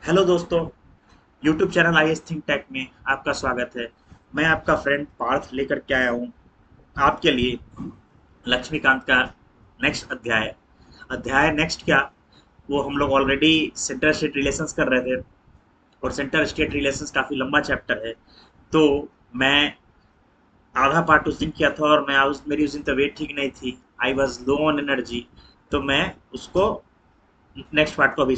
Hello दोस्तों। YouTube channel I S think tank में आपका स्वागत है। मैं आपका फ्रेंड पार्थ लेकर के आया हूँ आपके लिए लक्ष्मीकांत का नेक्स्ट अध्याय। अध्याय नेक्स्ट क्या, वो हम लोग ऑलरेडी सेंटर स्टेट रिलेशंस कर रहे थे और सेंटर स्टेट रिलेशंस काफ़ी लंबा चैप्टर है। तो मैं आधा पार्ट उस दिन किया था और मेरी उस दिन तबीयत ठीक नहीं थी। I was low on energy. तो मैं उसको नेक्स्ट पार्ट को अभी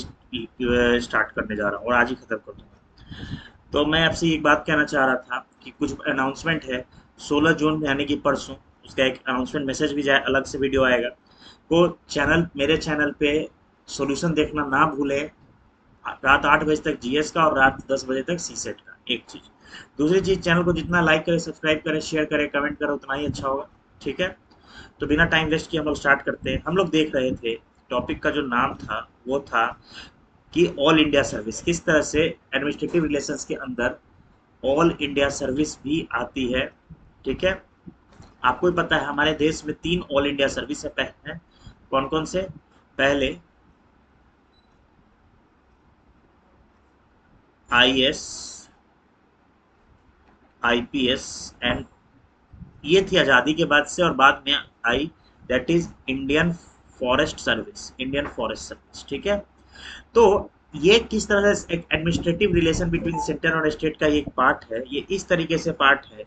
स्टार्ट करने जा रहा हूँ और आज ही खत्म कर दूंगा। तो मैं आपसे एक बात कहना चाह रहा था कि कुछ अनाउंसमेंट है। 16 जून यानी कि परसों उसका एक अनाउंसमेंट मैसेज भी जाए, अलग से वीडियो आएगा। तो मेरे चैनल पे सॉल्यूशन देखना ना भूलें। रात 8 बजे तक जीएस का और रात 10 बजे तक सी सेट का। एक चीज़, दूसरी चीज़, चैनल को जितना लाइक करें, सब्सक्राइब करें, शेयर करें, कमेंट करें, उतना ही अच्छा होगा। ठीक है। तो बिना टाइम वेस्ट किए हम लोग स्टार्ट करते हैं। हम लोग देख रहे थे, टॉपिक का जो नाम था वो था कि ऑल इंडिया सर्विस किस तरह से एडमिनिस्ट्रेटिव रिलेशंस के अंदर ऑल इंडिया सर्विस भी आती है। ठीक है। आपको भी पता है हमारे देश में 3 ऑल इंडिया सर्विस है। कौन कौन से? पहले आईएएस, आईपीएस एंड ये थी आज़ादी के बाद से, और बाद में I that is Indian forest service, Indian forest service. ठीक है। तो ये किस तरह से एक एडमिनिस्ट्रेटिव रिलेशन बिटवीन सेंटर और स्टेट का ये एक पार्ट है। ये इस तरीके से पार्ट है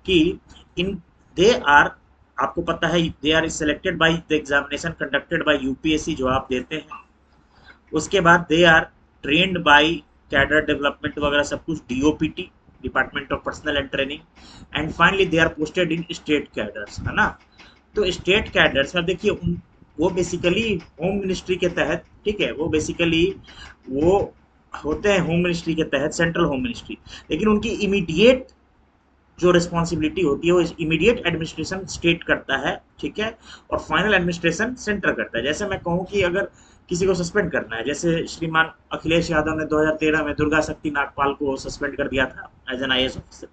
कि इन दे आर, आपको पता है, they are selected by the examination conducted by UPSC जो आप देते हैं। उसके बाद they are trained by cadre development वगैरह सब कुछ, DOPT, department of personnel and training. And finally they are posted in state cadres, है ना। तो स्टेट कैडर्स अब देखिए वो बेसिकली होम मिनिस्ट्री के तहत, ठीक है, वो बेसिकली वो होते हैं होम मिनिस्ट्री के तहत, सेंट्रल होम मिनिस्ट्री। लेकिन उनकी इमीडिएट जो रिस्पॉन्सिबिलिटी होती है वो इमीडिएट एडमिनिस्ट्रेशन स्टेट करता है। ठीक है। और फाइनल एडमिनिस्ट्रेशन सेंटर करता है। जैसे मैं कहूँ कि अगर किसी को सस्पेंड करना है, जैसे श्रीमान अखिलेश यादव ने 2013 में दुर्गा शक्ति नागपाल को सस्पेंड कर दिया था एज एन आईएएस ऑफिसर।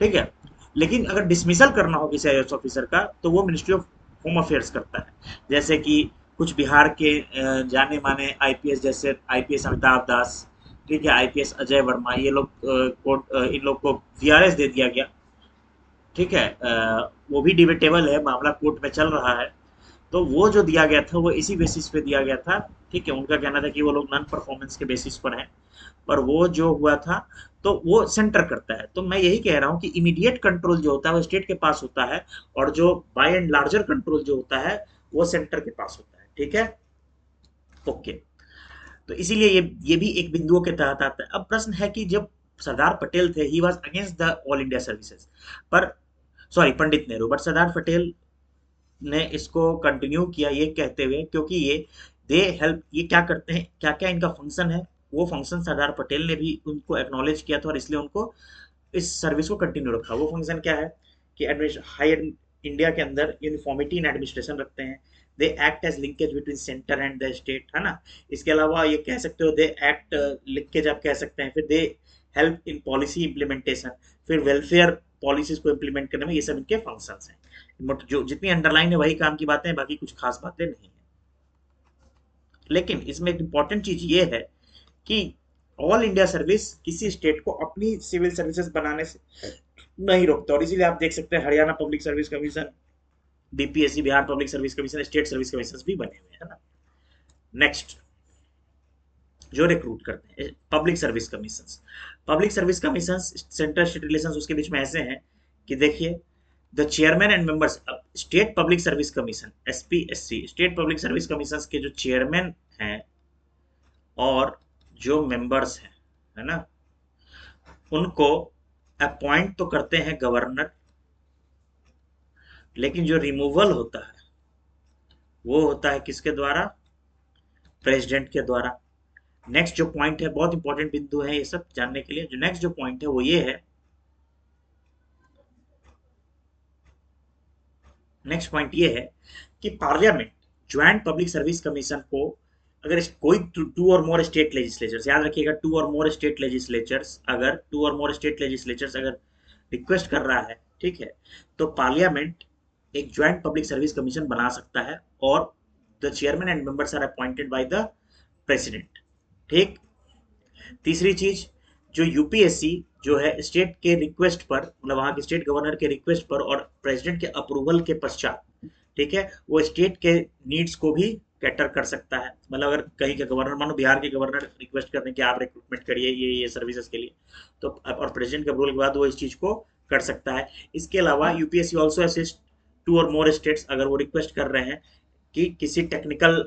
ठीक है। लेकिन अगर डिसमिसल करना हो किसी आईएएस ऑफिसर का तो वो मिनिस्ट्री ऑफ होम अफेयर्स करता है। जैसे कि कुछ बिहार के जाने माने आईपीएस, जैसे आईपीएस अमिताभ दास, ठीक है, आईपीएस अजय वर्मा, ये लोग कोर्ट, इन लोग को वीआरएस दे दिया गया। ठीक है। वो भी डिबेटेबल है, मामला कोर्ट में चल रहा है। तो वो जो दिया गया था वो इसी बेसिस पे दिया गया था। ठीक है। उनका कहना था कि वो लोग नॉन परफॉर्मेंस के बेसिस पर हैं। पर वो जो हुआ था तो वो सेंटर करता है। तो मैं यही कह रहा हूँ कि इमीडिएट कंट्रोल जो होता है वो स्टेट के पास होता है, और जो बाय एंड लार्जर कंट्रोल जो होता है वो सेंटर के पास होता है। ठीक है। ओके। तो इसीलिए ये भी एक बिंदुओं के तहत आता है। अब प्रश्न है कि जब सरदार पटेल थे, he was against the all India services, पर सॉरी पंडित नेहरू, बट सरदार पटेल ने इसको कंटिन्यू किया ये कहते हुए, क्योंकि ये दे हेल्प, ये क्या करते हैं, क्या क्या इनका फंक्शन है, वो फंक्शन सरदार पटेल ने भी उनको एक्नॉलेज किया था और इसलिए उनको इस सर्विस को कंटिन्यू रखा। वो फंक्शन क्या है कि हाई इंडिया के अंदर यूनिफॉर्मिटी इन एडमिनिस्ट्रेशन रखते हैं। They act as linkage between centre and the state, है ना। इसके अलावा ये कह सकते हो दे एक्ट लिंकेज आप कह सकते हैं। फिर they help in policy implementation, फिर वेलफेयर पॉलिसीज को इम्प्लीमेंट करने में, ये सब इनके फंक्शंस हैं। जो जितनी अंडरलाइन है वही काम की बातें हैं, बाकी कुछ खास बातें नहीं है। लेकिन इसमें एक इंपॉर्टेंट चीज ये है कि ऑल इंडिया सर्विस किसी स्टेट को अपनी सिविल सर्विसेज बनाने से नहीं रोकता। और इसीलिए आप देख सकते हैं Haryana public service commission, BPSC, Bihar public service commission, state service commission भी बने हुए हैं, है ना। नेक्स्ट, जो रिक्रूट करते हैं public service commission. Public service commission central state relation उसके बीच में ऐसे हैं कि देखिए, the chairman and members, state public service commission SPSC, state public service commission के जो चेयरमैन हैं और जो मेंबर्स हैं, है ना, उनको अपॉइंट तो करते हैं गवर्नर, लेकिन जो रिमूवल होता है वो होता है किसके द्वारा? प्रेसिडेंट के द्वारा। नेक्स्ट जो पॉइंट है, बहुत इंपॉर्टेंट बिंदु है ये सब जानने के लिए, जो नेक्स्ट जो पॉइंट है वो ये है, नेक्स्ट पॉइंट ये है कि parliament joint public service commission को, अगर कोई टू और मोर स्टेट लेजिस्लेचर्स, याद रखिएगा, टू और मोर स्टेट लेजिस्लेचर्स, अगर टू और मोर स्टेट लेजिस्लेचर्स अगर रिक्वेस्ट कर रहा है, ठीक है, तो पार्लियामेंट एक ज्वाइंट पब्लिक सर्विस कमीशन बना सकता है, और the chairman and members are appointed by the president. ठीक। तीसरी चीज, जो यूपीएससी जो है स्टेट के रिक्वेस्ट पर, मतलब वहां के स्टेट गवर्नर के रिक्वेस्ट पर और प्रेसिडेंट के अप्रूवल के पश्चात, ठीक है, वो स्टेट के नीड्स को भी कैटर कर सकता है। मतलब अगर कहीं का गवर्नर, मानो बिहार के गवर्नर रिक्वेस्ट करने कि आप रिक्रूटमेंट करिए ये सर्विसेज के लिए, तो और प्रेसिडेंट के अप्रूवल के बाद वो इस चीज को कर सकता है। इसके अलावा यूपीएससी ऑल्सो असिस्ट टू और मोर स्टेट्स, अगर वो रिक्वेस्ट कर रहे हैं कि किसी टेक्निकल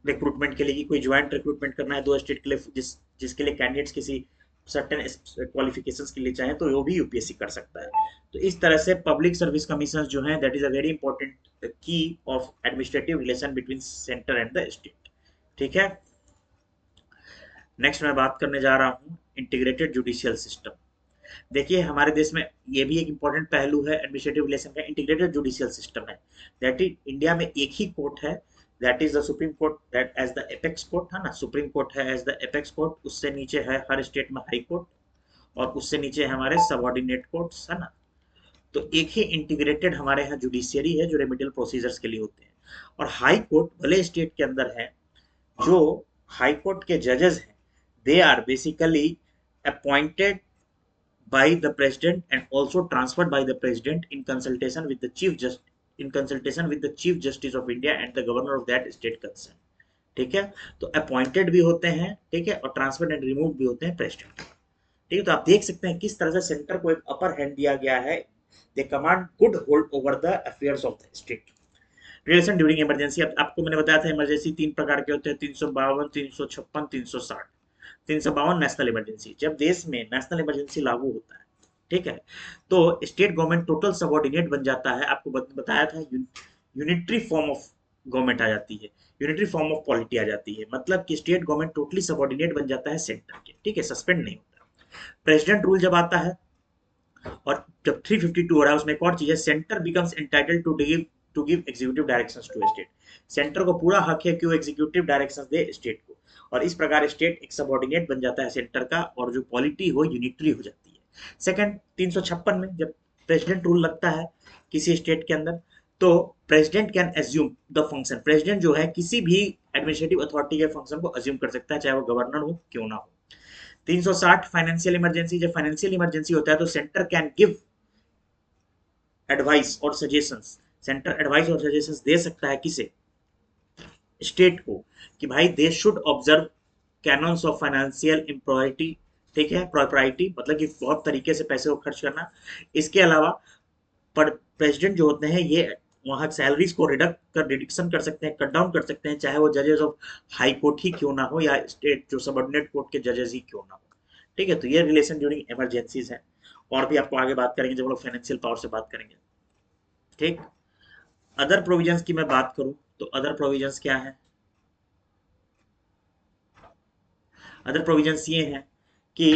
रिक्रूटमेंट के लिए, कि कोई ज्वाइंट रिक्रूटमेंट करना है दो स्टेट के लिए, जिसके लिए कैंडिडेट्स किसी सर्टेन क्वालिफिकेशंस के लिए चाहें, तो वो भी यूपीएससी कर सकता है। तो इस तरह से पब्लिक सर्विस कमीशन जो है, that is a very important key of administrative relation between centre and the state. ठीक है, नेक्स्ट मैं बात करने जा रहा हूँ इंटीग्रेटेड जुडिशियल सिस्टम। देखिए हमारे देश में ये भी एक इंपॉर्टेंट पहलू है एडमिनिस्ट्रेटिव रिलेशन का, इंटीग्रेटेड जुडिशियल सिस्टम है। दैट इज इंडिया में एक ही कोर्ट है, that is the supreme court, that as the apex court है ना, सुप्रीम कोर्ट है एज द एपेक्स कोर्ट, उससे नीचे है हर स्टेट में हाई कोर्ट, और उससे नीचे है हमारे सबऑर्डिनेट कोर्ट्स है ना। तो एक ही इंटीग्रेटेड हमारे यहाँ जुडिशियरी है जो रेमिडियल प्रोसीजर्स के लिए होते हैं। और हाई कोर्ट भले स्टेट के अंदर है, जो हाई कोर्ट के जजेस हैं, they are basically appointed by the president and also transferred by the president in consultation with the chief justice of India and the governor of that state concerned। ठीक है, तो अपॉइंटेड भी होते हैं, ठीक है, और ट्रांसफर्ड एंड रिमूव भी होते हैं प्रेसिडेंट। ठीक है, तो आप देख सकते हैं किस तरह से सेंटर को एक अपर हैंड दिया गया है। They command good hold over the affairs of the state. Relation during emergency, आपको मैंने बताया था इमरजेंसी तीन प्रकार के होते हैं, 352, 356, 360। 352 नेशनल इमरजेंसी, जब देश में नेशनल इमरजेंसी लागू होता है, ठीक है, तो स्टेट गवर्नमेंट टोटल सबऑर्डिनेट बन जाता है। आपको बताया था यूनिटरी फॉर्म ऑफ गवर्नमेंट आ जाती है, यूनिटरी फॉर्म ऑफ पॉलिटी आ जाती है, मतलब कि स्टेट गवर्नमेंट टोटली सबऑर्डिनेट बन जाता है सेंटर के, ठीक है, सस्पेंड नहीं होता। प्रेसिडेंट रूल जब आता है, और जब 352 हो रहा है, उसमें एक और चीज है, centre becomes entitled to give executive directions to state. Centre को पूरा हक है कि वो एग्जीक्यूटिव डायरेक्शंस दे स्टेट को, और इस प्रकार स्टेट एक सबऑर्डिनेट बन जाता है सेंटर का, और जो पॉलिटी हो यूनिटरी हो जाती है। सेकंड, 356 में जब प्रेसिडेंट रूल लगता है किसी स्टेट के अंदर, तो president can assume the function, president जो है किसी भी एडमिनिस्ट्रेटिव अथॉरिटी के फंक्शन को अज्यूम कर सकता है, चाहे वो गवर्नर हो क्यों ना हो। 360 फाइनेंशियल इमरजेंसी, जब फाइनेंशियल इमरजेंसी होता है तो सेंटर कैन गिव एडवाइस और सजेशंस, सेंटर एडवाइस और सजेशंस दे सकता है किसे, स्टेट को, कि भाई दे should observe canons of financial impropriety. ठीक है, प्रोप्राइटी मतलब कि बहुत तरीके से पैसे को खर्च करना। इसके अलावा पर प्रेसिडेंट जो होते हैं ये वहां सैलरीज को रिडक्शन कर सकते हैं, कट डाउन कर सकते हैं, चाहे वो जजेस ऑफ हाई कोर्ट ही क्यों ना हो, या स्टेट जो सबऑर्डिनेट कोर्ट के जजेस ही क्यों ना हो। ठीक है, तो ये रिलेशन ड्यूरिंग इमरजेंसीज है, और भी आपको आगे बात करेंगे जब हम लोग फाइनेंशियल पावर से बात करेंगे। ठीक, अदर प्रोविजंस की मैं बात करूं तो अदर प्रोविजंस क्या है, अदर प्रोविजंस ये हैं कि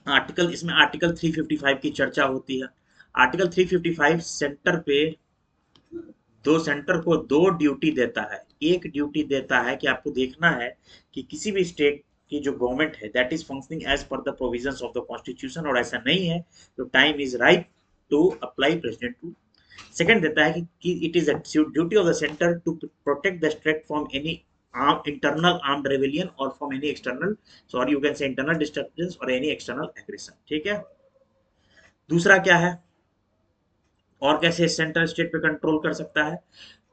आर्टिकल, इसमें आर्टिकल 355 की चर्चा होती है। आर्टिकल 355 सेंटर पे सेंटर को दो ड्यूटी देता है। एक ड्यूटी देता है कि आपको देखना है कि किसी भी स्टेट की जो गवर्नमेंट है that is functioning as per the provisions of the constitution, और ऐसा नहीं है तो time is right to apply president rule. Second देता है कि it is duty of the centre to protect the state from any internal armed rebellion और from any external, sorry you can say internal disturbance और any external aggression. ठीक है, दूसरा क्या है, और कैसे सेंटर स्टेट पे कंट्रोल कर सकता है,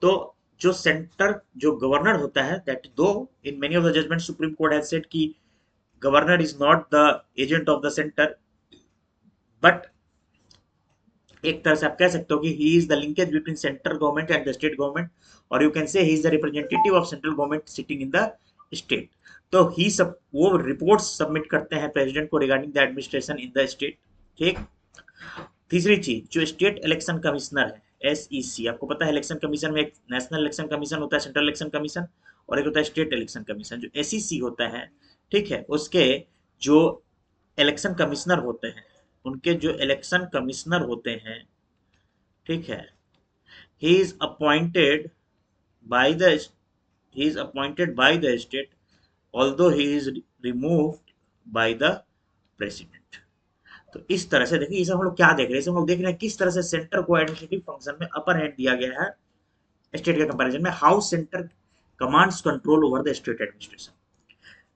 तो जो सेंटर जो गवर्नर होता है, that though in many of the judgement supreme court has said कि governor is not the agent of the centre, but एक तरह से आप कह सकते हो कि he is the linkage between central government and the state government, और you can say he is the representative of central government sitting in the state. तो ही सब वो रिपोर्ट्स सबमिट करते हैं प्रेसिडेंट को regarding the administration in the state. ठीक, तीसरी चीज, जो स्टेट इलेक्शन कमिश्नर है एसईसी, आपको पता है इलेक्शन कमीशन में एक नेशनल इलेक्शन कमीशन होता है, सेंट्रल इलेक्शन कमीशन, और एक होता है स्टेट इलेक्शन कमीशन। जो एसईसी होता है, ठीक है, उसके जो इलेक्शन कमिश्नर होते हैं, उनके जो इलेक्शन कमिश्नर होते हैं, ठीक है, he is appointed by the he is appointed by the state although he is removed by the president। तो इस तरह से देखिए, इसे हम लोग क्या देख रहे हैं, इसे हम लोग देख रहे हैं किस तरह से सेंटर को एडमिनिस्ट्रेटिव फंक्शन में अपर हैंड दिया गया है स्टेट के कंपैरिजन में, how centre commands control over the state administration.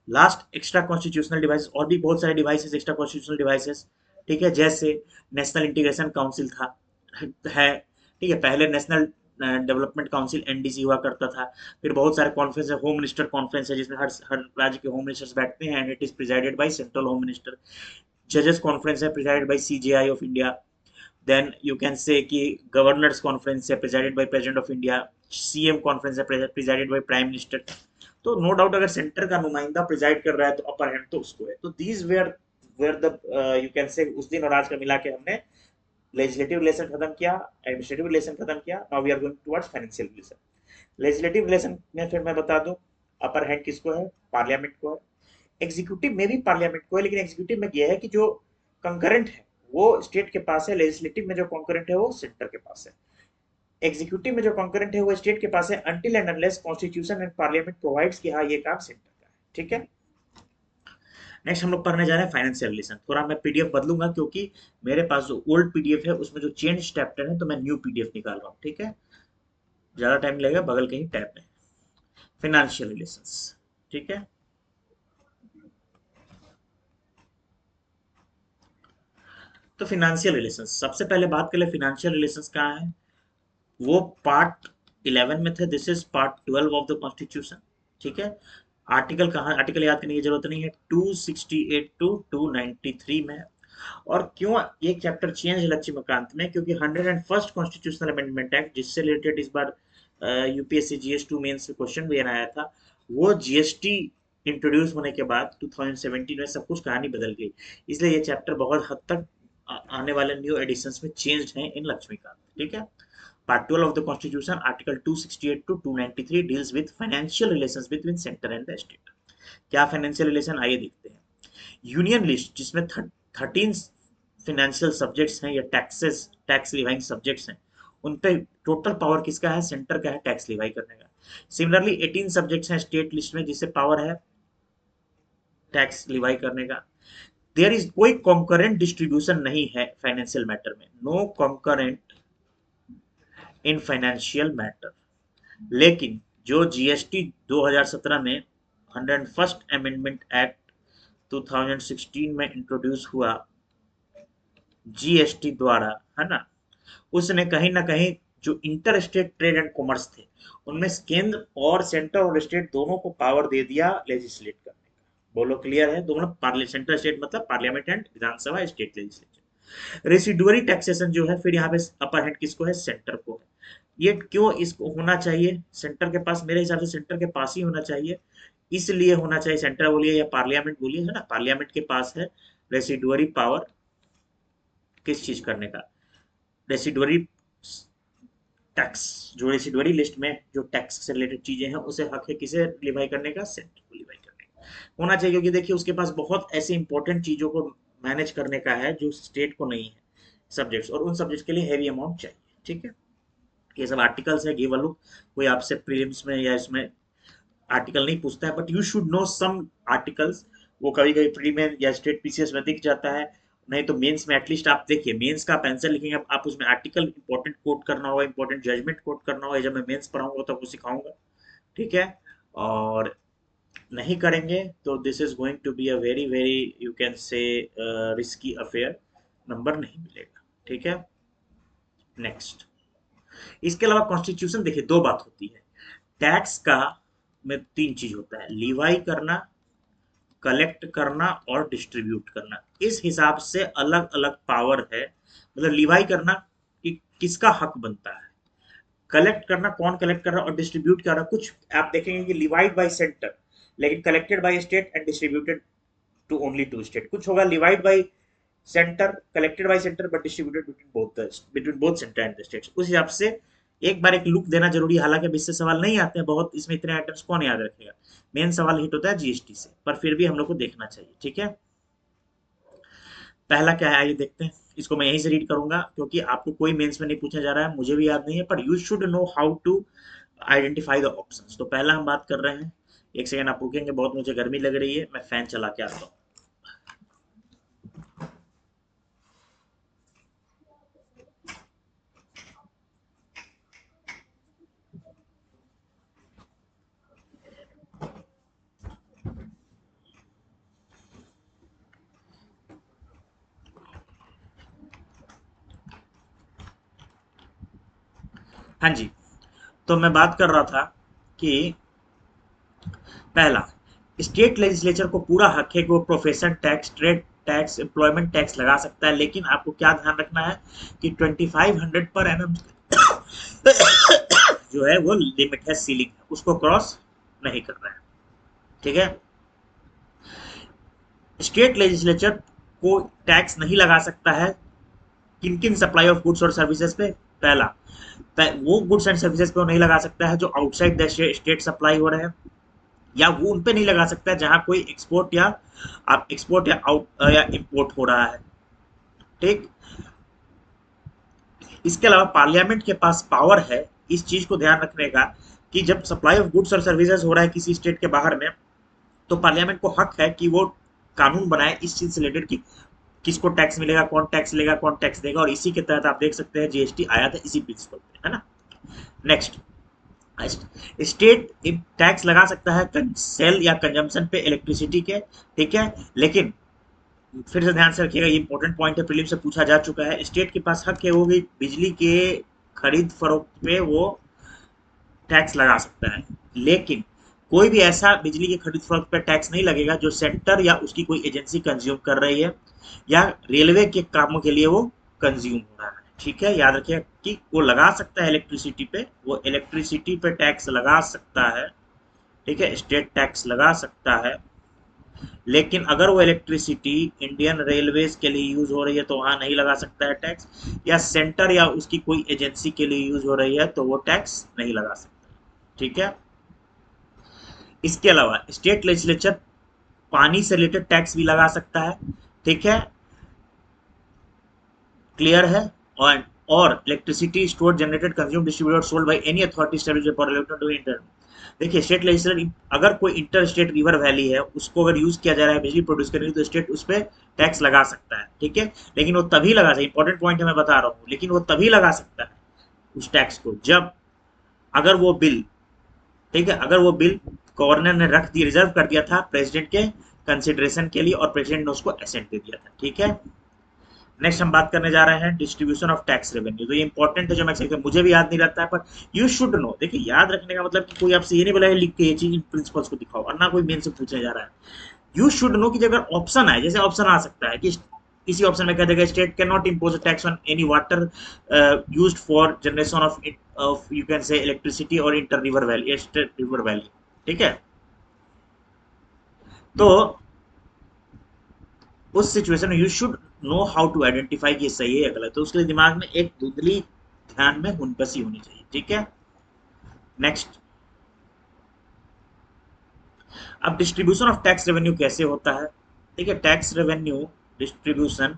Last extra constitutional device, और भी बहुत सारे डिवाइसेस एक्स्ट्रा कॉन्स्टिट्यूशनल डिवाइसेस, ठीक है, जैसे नेशनल इंटीग्रेशन काउंसिल था, है, ठीक है, पहले नेशनल डेवलपमेंट काउंसिल एनडीसी हुआ करता था। फिर बहुत सारे कॉन्फ्रेंस है, होम मिनिस्टर कॉन्फ्रेंस है जिसमें हर राज्य के होम मिनिस्टर्स बैठते हैं and it is presided by central home minister. जजेस कॉन्फ्रेंस है presided by CJI of India. Then you can say कि गवर्नर्स कॉन्फ्रेंस है president by president of India. CM conference है प्रेसिडेंट बाय प्राइम मिनिस्टर। तो no doubt अगर centre का नुमाइंदा preside कर रहा है तो अपर हैंड तो उसको है। तो these where the you can से उस दिन और आज का मिला के हमने लेजिस्लेटिव रिलेशन खत्म किया, एडमिनिस्ट्रेटिव रिलेशन खत्म किया, now we are going towards financial relation. Legislative relation में फिर मैं बता दूं, अपर हैंड किसको है, पार्लियामेंट को है। एग्जीक्यूटिव में भी पार्लियामेंट को है, लेकिन एग्जीक्यूटिव में यह है कि जो कंकरेंट है वो स्टेट के पास है, लेजिस्लेटिव में जो कॉन्करेंट है वो सेंटर के पास है। एग्जीक्यूटिव में जो कॉन्करेंट है वो स्टेट के पास है until and unless constitution and parliament provides कि हाँ ये काम सेंटर का है, ठीक है। नेक्स्ट हम लोग पढ़ने जा रहे हैं फाइनेंशियल रिलेशन। थोड़ा मैं पीडीएफ बदलूंगा क्योंकि मेरे पास जो ओल्ड पीडीएफ है उसमें जो चेंज चैप्टर है तो मैं न्यू पीडीएफ निकाल रहा हूँ, ठीक है। ज्यादा टाइम लगेगा, बगल के ही टैब में फाइनेंशियल रिलेशंस, ठीक है। तो फाइनेंशियल रिलेशंस सबसे पहले बात कर ले, फाइनेंशियल रिलेशंस कहाँ है। वो पार्ट 11 में थे, this is part 12 of the constitution, ठीक है। आर्टिकल कहाँ, आर्टिकल याद करने की जरूरत नहीं है, 268 टू 293 में। और क्यों ये चैप्टर चेंज लक्ष्मीकांत में, क्योंकि 101st कॉन्स्टिट्यूशनल अमेंडमेंट एक्ट जिससे रिलेटेड इस बार यूपीएससी जीएस2 मेंस में क्वेश्चन भी आया था, वो जीएसटी इंट्रोड्यूस होने के बाद 2017 में सब कुछ कहानी बदल गई। इसलिए ये चैप्टर बहुत हद तक आने वाले न्यू एडिशंस में चेंज है इन लक्ष्मीकांत, ठीक है। Part 12 of the Constitution, Article 268 to 293 deals with financial relations between center and the state. क्या फाइनेंशियल रिलेशन, आइए देखते हैं। यूनियन लिस्ट जिसमें 13 फाइनेंशियल सब्जेक्ट्स हैं या टैक्सेस टैक्स लिवाइंग सब्जेक्ट्स हैं, उन पे टोटल पावर किसका है, सेंटर का है टैक्स लिवाई करने का। सिमिलरली 18 सब्जेक्ट्स हैं स्टेट लिस्ट में जिससे पावर है टैक्स लिवाई करने का। देयर इज कोई कॉन्करेंट डिस्ट्रीब्यूशन नहीं है फाइनेंशियल मैटर में, no concurrent in financial matter. लेकिन जो जीएसटी 2017 में 101st अमेंडमेंट एक्ट 2016 में इंट्रोड्यूस हुआ जीएसटी द्वारा, है ना, उसने कहीं ना कहीं जो inter state trade and commerce थे उनमें केंद्र और सेंटर और स्टेट दोनों को पावर दे दिया लेजिस्लेट करने का। बोलो क्लियर है, दोनों पार्लियामेंट, सेंट्रल स्टेट मतलब parliament and Vidhan Sabha, state legislature. Residuary taxation जो है फिर यहाँ पे अपर हैंड किसको है, सेंटर को है। ये क्यों इसको होना चाहिए सेंटर के पास, मेरे हिसाब से सेंटर के पास ही होना चाहिए। इसलिए होना चाहिए, सेंटर बोलिए या पार्लियामेंट बोलिए, है ना, पार्लियामेंट के पास है रेसिडुअरी पावर किस चीज करने का, रेसिडुअरी टैक्स, जो रेसिडुअरी लिस्ट में जो टैक्स से रिलेटेड चीजें हैं उसे हक है किसे लिवाई करने का, सेंटर को लिवाई करने का होना चाहिए। क्योंकि देखिए उसके पास बहुत ऐसे इंपॉर्टेंट चीजों को मैनेज करने का है जो स्टेट को नहीं है सब्जेक्ट्स, और उन सब्जेक्ट्स के लिए हैवी अमाउंट चाहिए, ठीक है। ये सब आर्टिकल्स है, गिव अ लुक। कोई आपसे प्रीलिम्स में या इसमें आर्टिकल नहीं पूछता है, but you should know some articles. वो कभी कभी प्री में या स्टेट पीसीएस में दिख जाता है, नहीं तो मेंस में एटलीस्ट आप देखिए, मेंस का आप आंसर लिखेंगे, आप उसमें आर्टिकल इंपॉर्टेंट कोट करना होगा, इंपॉर्टेंट जजमेंट कोट करना होगा, जब मैं मेंस पढ़ाऊंगा तो आपको सिखाऊंगा, ठीक है। और नहीं करेंगे तो this is going to be a very very you can say risky affair, number नहीं मिलेगा, ठीक है। नेक्स्ट, इसके अलावा कॉन्स्टिट्यूशन देखिए दो बात होती है, टैक्स का में तीन चीज होता है, लिवाई करना, कलेक्ट करना और डिस्ट्रीब्यूट करना। इस हिसाब से अलग अलग पावर है, मतलब लिवाई करना कि किसका हक बनता है, कलेक्ट करना कौन कलेक्ट कर रहा है, और डिस्ट्रीब्यूट कर रहा है। कुछ आप देखेंगे कि लिवाइड बाय सेंटर लेकिन collected by state and distributed to only to state, कुछ होगा levied by centre collected by centre but distributed between both centre and the states. उस हिसाब से एक बार एक लुक देना जरूरी है। हालांकि अब इससे सवाल नहीं आते हैं बहुत, इसमें इतने आइटम्स कौन याद रखेगा, मेन सवाल हिट होता है जीएसटी से, पर फिर भी हम लोग को देखना चाहिए, ठीक है। पहला क्या है आइए देखते हैं, इसको मैं यहीं से रीड करूंगा क्योंकि आपको कोई मेंस में नहीं पूछा जा रहा है, मुझे भी याद नहीं है, पर you should know how to identify the options. तो पहला हम बात कर रहे हैं, एक सेकंड आप रुकेंगे, बहुत मुझे गर्मी लग रही है, मैं फैन चला के आता हूँ। हाँ जी, तो मैं बात कर रहा था कि पहला, स्टेट लेजिस्लेचर को पूरा हक है कि वो profession tax, trade tax, employment tax लगा सकता है, लेकिन आपको क्या ध्यान रखना है कि 2500 पर एनम जो है वो लिमिट है, सीलिंग है, उसको क्रॉस नहीं करना है। ठीक है, स्टेट लेजिस्लेचर को टैक्स नहीं लगा सकता है किन किन सप्लाई ऑफ गुड्स और सर्विसेज पे। पहला, वो गुड्स एंड सर्विसेज पे वो नहीं लगा सकता है जो आउटसाइड द स्टेट सप्लाई हो रहे हैं, या वो उन पे नहीं लगा सकता है जहां कोई एक्सपोर्ट या आप एक्सपोर्ट या आउट या इंपोर्ट हो रहा है। ठीक, इसके अलावा पार्लियामेंट के पास पावर है इस चीज को ध्यान रखने का कि जब सप्लाई ऑफ गुड्स और सर्विसेज हो रहा है किसी स्टेट के बाहर में, तो पार्लियामेंट को हक है कि वो कानून बनाए इस चीज से रिलेटेड कि किसको टैक्स मिलेगा, कौन टैक्स लेगा, कौन टैक्स देगा, और इसी के तहत आप देख सकते हैं जीएसटी आया था इसी प्रिंसिपल पे, है ना। नेक्स्ट, स्टेट टैक्स लगा सकता है सेल या कंजम्पशन पे इलेक्ट्रिसिटी के। ठीक है, लेकिन फिर से ध्यान से रखिएगा, ये इंपॉर्टेंट पॉइंट है, प्रीलिम से पूछा जा चुका है। स्टेट के पास हक है वो भी बिजली के खरीद फरोख्त पे वो टैक्स लगा सकता है, लेकिन कोई भी ऐसा बिजली की खरीद फरोख्त पे टैक्स नहीं लगेगा जो सेंटर या उसकी कोई एजेंसी कंज्यूम कर रही है या रेलवे के कामों के लिए वो कंज्यूम हो रहा है। ठीक है, याद रखिए कि वो लगा सकता है इलेक्ट्रिसिटी पे, वो इलेक्ट्रिसिटी पे टैक्स लगा सकता है। ठीक है, स्टेट टैक्स लगा सकता है, लेकिन अगर वो इलेक्ट्रिसिटी इंडियन रेलवेज के लिए यूज हो रही है तो वहां नहीं लगा सकता है टैक्स, या सेंटर या उसकी कोई एजेंसी के लिए यूज हो रही है तो वो टैक्स नहीं लगा सकता। ठीक है, इसके अलावा स्टेट लेजिस्लेचर पानी से रिलेटेड टैक्स भी लगा सकता है। ठीक है, क्लियर है। और electricity store generated consume distributed sold by any authority established for related to inter. देखिए, स्टेट लेजिस्लेचर अगर कोई इंटर स्टेट रिवर वैली है उसको अगर यूज किया जा रहा है बिजली प्रोड्यूस करने के लिए, तो स्टेट उस पर टैक्स लगा सकता है। ठीक है, लेकिन वो तभी लगा सकता है, इंपॉर्टेंट पॉइंट है मैं बता रहा हूँ, लेकिन वो तभी लगा सकता है उस टैक्स को जब, अगर वो बिल, ठीक है, अगर वो बिल गवर्नर ने रख दिया, रिजर्व कर दिया था प्रेसिडेंट के कंसिडरेशन के लिए और प्रेसिडेंट ने उसको एसेंट दे दिया था। ठीक है, नेक्स्ट हम बात करने जा रहे हैं डिस्ट्रीब्यूशन ऑफ टैक्स रेवेन्यू। तो ये इंपॉर्टेंट है, जो मैं मुझे भी याद नहीं रहता है, पर यू शुड नो। देखिए, याद रखने का मतलब कि कोई आपसे ये नहीं बोला है लिख के ये चीज इन प्रिंसिपल्स को दिखाओ, और ना कोई मेन से पूछने जा रहा है। यू शुड नो कि अगर ऑप्शन आए, जैसे ऑप्शन आ सकता है कि किसी ऑप्शन में कह देगा state can not impose tax on any water used for generation of you can say electricity और inter river valley, river valley. ठीक है, तो उस सिचुएशन में you should know how to identify कि ये सही है या गलत है, तो उसके लिए दिमाग में एक धुंधली ध्यान में हुनकसी होनी चाहिए। ठीक है, नेक्स्ट, अब डिस्ट्रीब्यूशन ऑफ टैक्स रेवेन्यू कैसे होता है। ठीक है, टैक्स रेवेन्यू डिस्ट्रीब्यूशन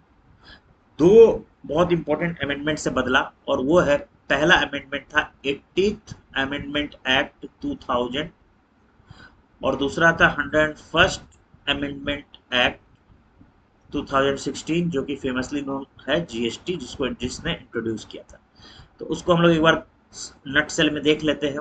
दो बहुत इंपॉर्टेंट अमेंडमेंट से बदला, और वो है, पहला अमेंडमेंट था 80th अमेंडमेंट एक्ट 2000, और दूसरा था 101st अमेंडमेंट एक्ट 2016, जो कि फेमसली नोन है जीएसटी, जिसने इंट्रोड्यूस किया था। तो उसको हम लोग एक बार नट सेल में देख लेते हैं।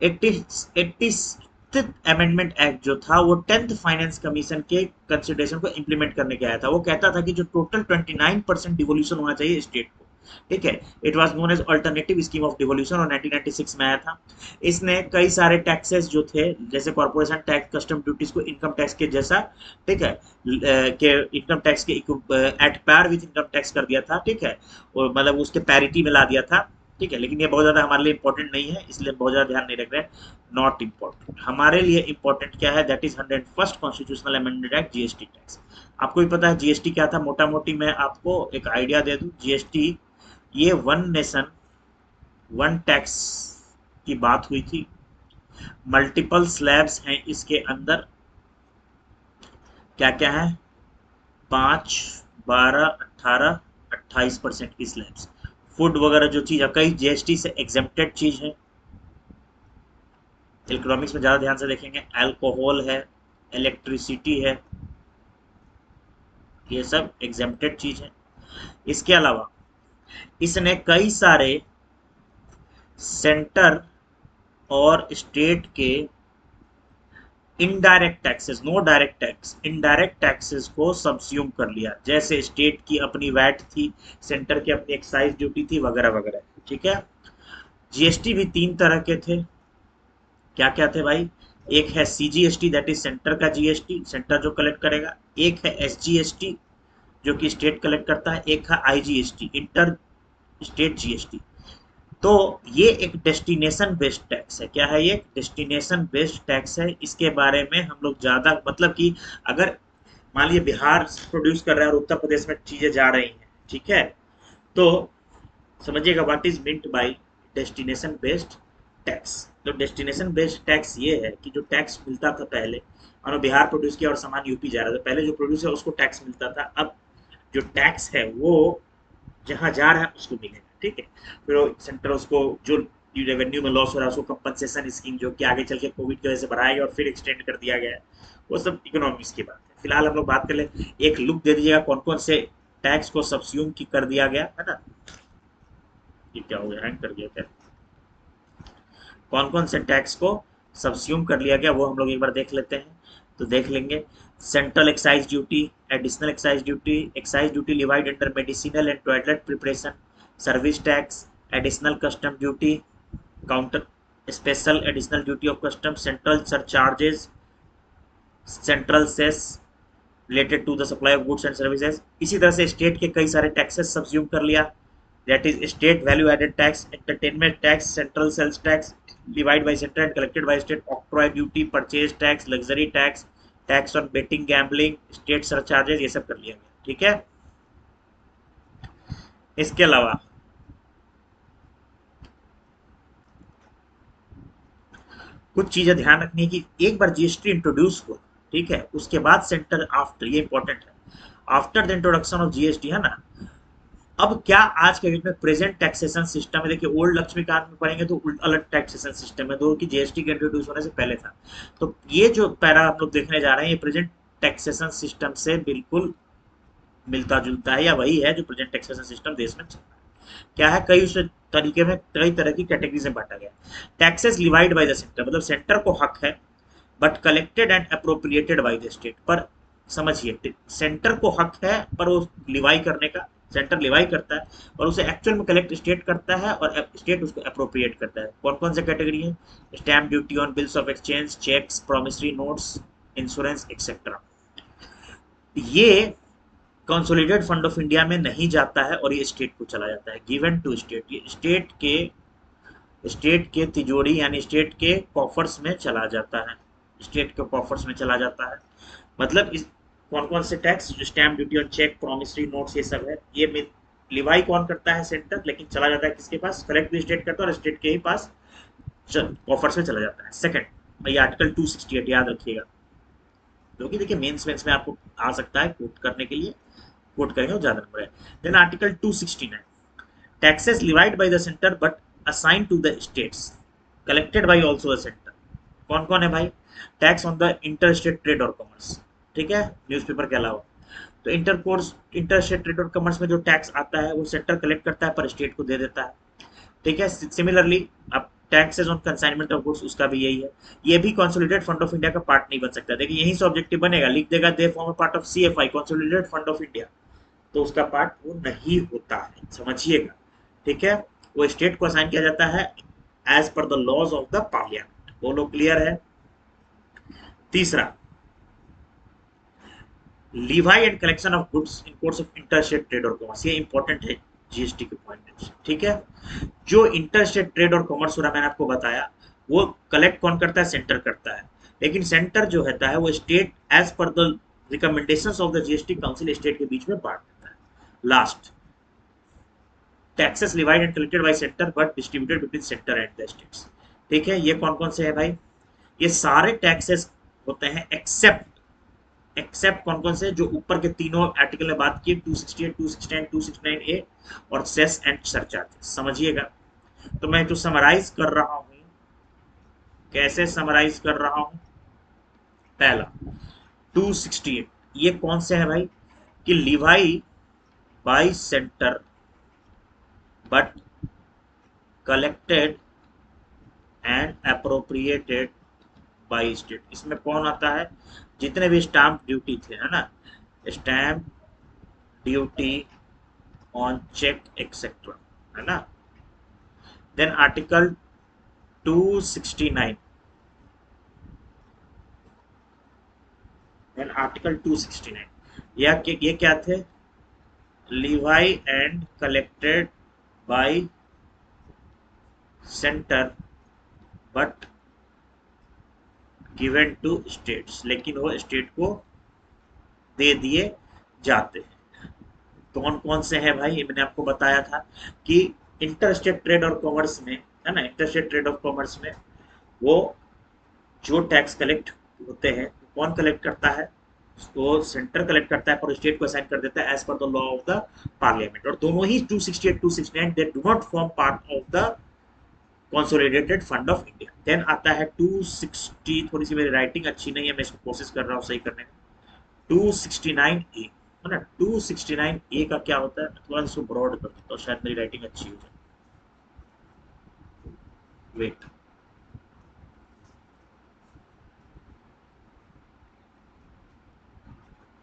80 अमेंडमेंट एक्ट जो था वो 10th फाइनेंस कमीशन के कंसिडरेशन को इंप्लीमेंट करने के आया था। वो कहता था कि जो टोटल 29% डिवोल्यूशन होना चाहिए स्टेट को। ठीक है, it was known as alternative scheme of devolution, और 1996 में आया था। इसने कई सारे टैक्सेस जो थे, जैसे कॉर्पोरेशन टैक्स, कस्टम ड्यूटीज को इनकम टैक्स के जैसा, ठीक है, के इनकम टैक्स के एट पैर विथ इनकम टैक्स कर दिया था। ठीक है, और मतलब उसके पैरिटी में ला दिया था। ठीक है, लेकिन ये बहुत ज़्यादा हमारे लिए इंपॉर्टेंट नहीं है, इसलिए बहुत ज़्यादा ध्यान नहीं रख रहे हैं। नॉट इम्पॉर्टेंट, हमारे लिए इंपॉर्टेंट क्या है, that is 101st constitutional amendment act, GST tax. आपको भी पता है जीएसटी क्या था, मोटा मोटी मैं आपको एक आइडिया दे दूं। जीएसटी, ये वन नेशन वन टैक्स की बात हुई थी। मल्टीपल स्लैब्स हैं इसके अंदर, क्या क्या है, 5, 12, 18, 28% की स्लैब्स। फूड वगैरह जो चीज़ है, कई जीएसटी से एग्जेम्प्टेड चीज़ है। इलेक्ट्रॉनिक्स में ज़्यादा ध्यान से देखेंगे, अल्कोहल है, इलेक्ट्रिसिटी है, ये सब एग्जेम्प्टेड चीज़ है। इसके अलावा इसने कई सारे सेंटर और स्टेट के indirect taxes, no direct tax, indirect taxes को सब्स्यूम कर लिया। जैसे स्टेट की अपनी वैट थी, सेंटर की अपनी एक्साइज ड्यूटी थी, वगैरह वगैरह। ठीक है, जीएसटी भी तीन तरह के थे। क्या क्या थे भाई? एक है सीजीएसटी, दैट इज सेंटर का जीएसटी, सेंटर जो कलेक्ट करेगा। एक है एसजीएसटी, जो कि स्टेट कलेक्ट करता है। एक है आईजीएसटी, इंटर स्टेट जीएसटी। तो ये एक डेस्टिनेशन बेस्ड टैक्स है। क्या है ये? डेस्टिनेशन बेस्ड टैक्स है। इसके बारे में हम लोग ज्यादा, मतलब कि अगर मान लीजिए बिहार प्रोड्यूस कर रहा है और उत्तर प्रदेश में चीजें जा रही हैं, ठीक है, तो समझिएगा what is meant by destination based tax. तो डेस्टिनेशन बेस्ड टैक्स ये है कि जो टैक्स मिलता था पहले, मानो बिहार प्रोड्यूस किया और सामान यूपी जा रहा था, पहले जो प्रोड्यूस है उसको टैक्स मिलता था। अब जो टैक्स है वो जहाँ जा रहा है उसको मिलेगा, ठीक है। फिर सेंटर उसको जो रेवेन्यू में लॉस हो रहा है उसको कंपनसेशन स्कीम, जो कि आगे चल के कोविड की वजह से बढ़ाया गया और फिर एक्सटेंड कर दिया गया है, वो सब इकोनॉमिक्स की बात है। फिलहाल हम लोग बात कर ले, एक लुक दे दीजिएगा कौन कौन से टैक्स को सब्स्यूम की कर दिया गया है ना। ये क्या हो गया, हैंग कर गया क्या? कौन कौन से टैक्स को सब्स्यूम कर लिया गया वो हम लोग एक बार देख लेते हैं। तो देख लेंगे। Central excise duty, additional excise duty levied under medicinal and toilet preparation, service tax, additional custom duty, counter special additional duty of custom, central surcharges, central cess related to the supply of goods and services. इसी तरह से state के कई सारे taxes subsume कर लिया। That is state value added tax, entertainment tax, central sales tax divide by centre and collected by state, octroi duty, purchase tax, luxury tax, tax on betting gambling, state surcharges, ये सब कर लिया गया, ठीक है। इसके अलावा कुछ चीजें ध्यान रखनी है कि एक बार जीएसटी इंट्रोड्यूस हुआ, ठीक है, उसके बाद सेंटर आफ्टर, ये इंपॉर्टेंट है, after the introduction of GST, है ना, अब क्या आज के डेट में प्रेजेंट टैक्सेशन सिस्टम है। देखिए ओल्ड लक्ष्मीकांत में पढ़ेंगे तो अलग टैक्सेशन सिस्टम है, दो कि जीएसटी के इंट्रोड्यूस होने से पहले था। तो ये जो पैरा हम लोग देखने जा रहे हैं, ये प्रेजेंट टैक्सेशन सिस्टम से बिल्कुल मिलता जुलता है, या वही है जो प्रेजेंट टैक्सेशन सिस्टम देश में चल रहा है। क्या है, कई उस तरीके में कई तरह की कैटेगरीज में बांटा गया। Taxes levied by the centre, मतलब सेंटर को हक है but collected and appropriated by the state. पर समझिए, सेंटर को हक है पर वो लिवाई करने का, सेंटर लिवाई करता है और उसे एक्चुअल में कलेक्ट स्टेट करता है और स्टेट उसको अप्रोप्रिएट करता है। कौन कौन से कैटेगरी है? Stamp duty on bills of exchange, cheques, promissory notes, insurance etcetera. ये कंसोलिडेटेड फंड ऑफ इंडिया में नहीं जाता है और ये स्टेट को चला जाता है, गिवन टू स्टेट। ये स्टेट के तिजोरी यानी स्टेट के कॉफर्स में चला जाता है, स्टेट के कॉफर्स में चला जाता है। मतलब इस कौन कौन से टैक्स, जो स्टैम्प ड्यूटी और चेक, प्रोमिसरी नोट्स, ये सब है, ये लिवाई कौन करता है? सेंटर, लेकिन चला जाता है किसके पास? कलेक्ट भी स्टेट करता है और स्टेट के ही पास कॉफर्स में चला जाता है। सेकंड, ये आर्टिकल 268 याद रखिएगा, जो कि देखिए मेंस में आपको आ सकता है कोट करने के लिए, कोट करेंगे तो ज्यादा नंबर है। Then article 269, taxes levied by the centre but assign to the states, collected by also the centre. कौन कौन है भाई? Tax on the inter state trade और कॉमर्स, ठीक है, न्यूज़पेपर के अलावा। तो इंटर स्टेट ट्रेड और कॉमर्स में जो टैक्स आता है वो सेंटर कलेक्ट करता है पर स्टेट को दे देता है, ठीक है। सिमिलरली अब taxes on consignment of goods, उसका भी यही है। ये भी कंसोलिडेटेड फंड ऑफ इंडिया का पार्ट नहीं बन सकता। देखिए यही से ऑब्जेक्टिव बनेगा, लिख देगा they form a part of CFI, consolidated fund of India, तो उसका पार्ट वो नहीं होता है, समझिएगा, ठीक है। वो स्टेट को असाइन किया जाता है as per the laws of the parliament. बोलो क्लियर है? तीसरा, levy and collection of goods in course of interstate trade और कॉमर्स, ये इंपॉर्टेंट है जीएसटी के पॉइंट में, ठीक है। जो इंटरस्टेट ट्रेड और कॉमर्स हो रहा, मैंने आपको बताया, वो कलेक्ट कौन करता है? सेंटर करता है। लेकिन सेंटर जो होता है वो state as per the recommendations of the GST council state के बीच में बांट देता है। Last, taxes levied and collected by centre but distributed between centre and the states, ठीक है। ये कौन कौन से है भाई? ये सारे टैक्सेस होते हैं एक्सेप्ट कौन कौन से? जो ऊपर के तीनों आर्टिकल में बात की, 268, 269, 269 ए और सेस एंड सरचार्जेस, समझिएगा। तो मैं जो समराइज कर रहा हूं, कैसे समराइज कर रहा हूं? पहला, 268 ये कौन से है भाई? कि Levi bye centre but collected and appropriated by state. इसमें कौन आता है? जितने भी स्टाम्प ड्यूटी थे, है ना, stamp duty on cheque etcetera, है ना, देन आर्टिकल 269, देन आर्टिकल 269, ये क्या थे? Levy and collected by centre but given to states, लेकिन वो स्टेट को दे दिए जाते हैं। कौन कौन से हैं भाई? ये मैंने आपको बताया था कि इंटर स्टेट ट्रेड और कॉमर्स में, है ना, इंटर स्टेट ट्रेड और कॉमर्स में वो जो टैक्स कलेक्ट होते हैं, कौन कलेक्ट करता है? उसको सेंटर कलेक्ट करता है और स्टेट को असाइन कर देता है as per the law of the parliament. और दोनों ही 268 269 they do not form part of the consolidated fund of India. Then आता है 260, थोड़ी सी मेरी राइटिंग अच्छी नहीं है, मैं इसको कोशिश कर रहा हूँ सही करने की। 269 ए, है ना, 269 ए का क्या होता है? थोड़ा सा ब्रॉड कर देता हूँ, शायद मेरी राइटिंग अच्छी हो जाए। वेट,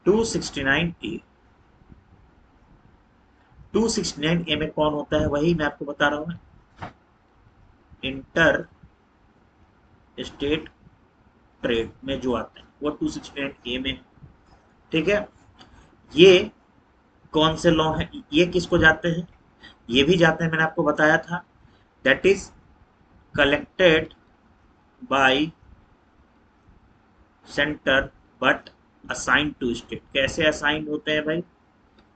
269 ए, 269 ए में कौन होता है? वही मैं आपको बता रहा हूँ, इंटर स्टेट ट्रेड में जो आते हैं वो 269 ए में है। ठीक है, ये कौन से लॉ हैं? ये किसको जाते हैं? ये भी जाते हैं, मैंने आपको बताया था, that is collected by centre but assign to state. कैसे असाइन होते हैं भाई?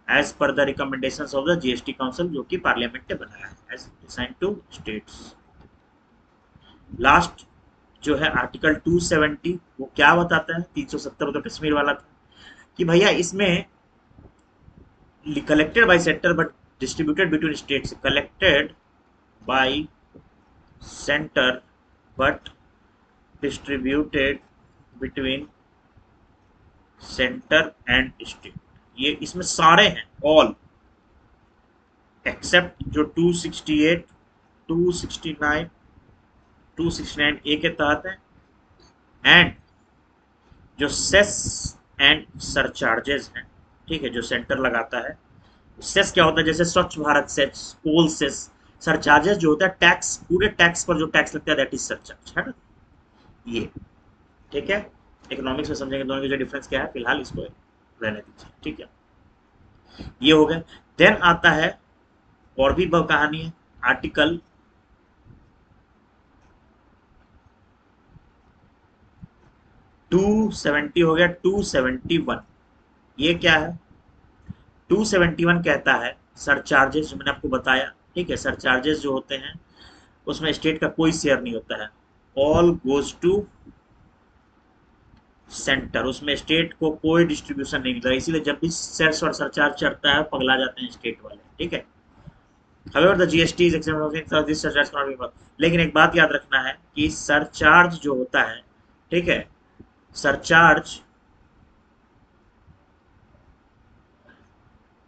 As per the recommendations of the GST council, जो कि पार्लियामेंट ने बनाया है, as assign to states. Last जो है आर्टिकल 270, वो क्या बताता है? 370 तो कश्मीर वाला था कि भैया इसमें collected by centre but distributed between states, collected by centre but distributed between centre and state. ये इसमें सारे हैं, ऑल एक्सेप्ट जो 268 269 269 ए के तहत है, एंड जो सेस एंड सरचार्जेस हैं, ठीक है, जो सेंटर लगाता है। सेस क्या होता है? जैसे स्वच्छ भारत सेस, कोल सेस। सरचार्जेस जो होता है टैक्स, पूरे टैक्स पर जो टैक्स लगता है, दैट इज सरचार्ज, है ना, ये। ठीक है, इकोनॉमिक्स में समझेंगे दोनों के जो डिफरेंस क्या है, फिलहाल इसको रहने दीजिए। ठीक है, ये हो गया। देन आता है और भी कहानी है, आर्टिकल 270 हो गया। 271 ये क्या है? 271 कहता है सरचार्जेस, जो मैंने आपको बताया, ठीक है, सरचार्जेस जो होते हैं उसमें स्टेट का कोई शेयर नहीं होता है, ऑल गोज टू सेंटर। उसमें स्टेट को कोई डिस्ट्रीब्यूशन नहीं मिलता, इसीलिए जब भी सेस और सरचार्ज चढ़ता है पगला जाते हैं स्टेट वाले। ठीक है, however the GST is exempt from this surcharge cannot be, लेकिन एक बात याद रखना है कि सरचार्ज जो होता है, ठीक है, surcharge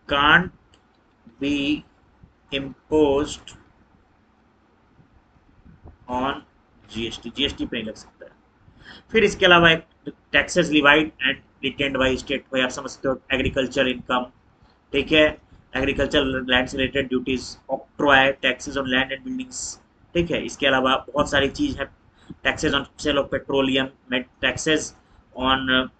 can't be imposed on GST, GST पे नहीं लग सकता है। फिर इसके अलावा एक taxes levied and retained by state, भाई आप समझते हो, एग्रीकल्चर इनकम, ठीक है, एग्रीकल्चर लैंड से related duties, octroi, taxes on land and buildings. ठीक है, इसके अलावा बहुत सारी चीज है, taxes on sale of petroleum, taxes on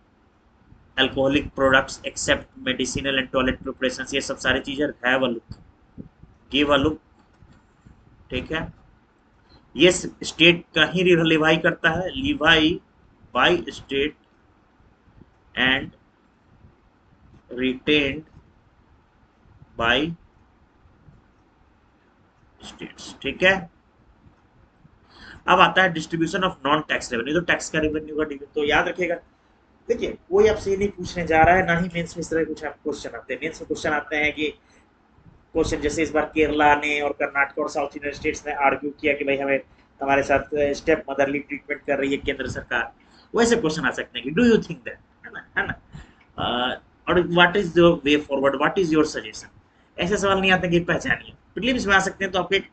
alcoholic products except medicinal and toilet preparation, ये सब सारी चीजें have a look, give a look. ठीक है, ये स्टेट का ही लिवाई करता है, Levi bye state and retained bye states. ठीक है, अब आता है distribution of non tax revenue. तो टैक्स का रेवेन्यू का डिवीजन तो याद रखिएगा। देखिए, कोई आपसे ये नहीं पूछने जा रहा है, ना ही मेंस में इस तरह कुछ क्वेश्चन आते हैं। मेंस में क्वेश्चन आते हैं कि क्वेश्चन जैसे इस बार केरला ने और कर्नाटक और साउथ इंडियन स्टेट्स ने आर्ग्यू किया कि भाई हमें हमारे साथ स्टेप मदरली ट्रीटमेंट कर रही है केंद्र सरकार, वैसे क्वेश्चन आ सकते हैं कि डू यू थिंक दैट, है ना, और what is the way forward, what is your suggestion. ऐसे सवाल नहीं आते कि पहचानिए। प्रीलिम्स में आ सकते हैं, तो आपको एक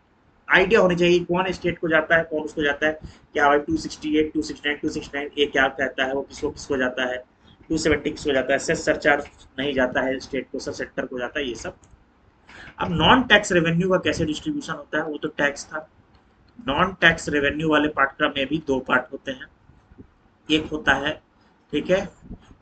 आइडिया होनी चाहिए कौन स्टेट को जाता है, कौन उसको जाता है। क्या भाई 268 269 269 ये क्या कहता है, वो किसको किसको जाता है, 270 किसको जाता है, सेस सरचार्ज नहीं जाता है स्टेट को, सब सेक्टर को जाता है, ये सब। अब नॉन टैक्स रेवेन्यू का कैसे डिस्ट्रीब्यूशन होता है, वो तो टैक्स था, नॉन टैक्स रेवेन्यू वाले पार्ट का में भी दो पार्ट होते हैं। एक होता है, ठीक है,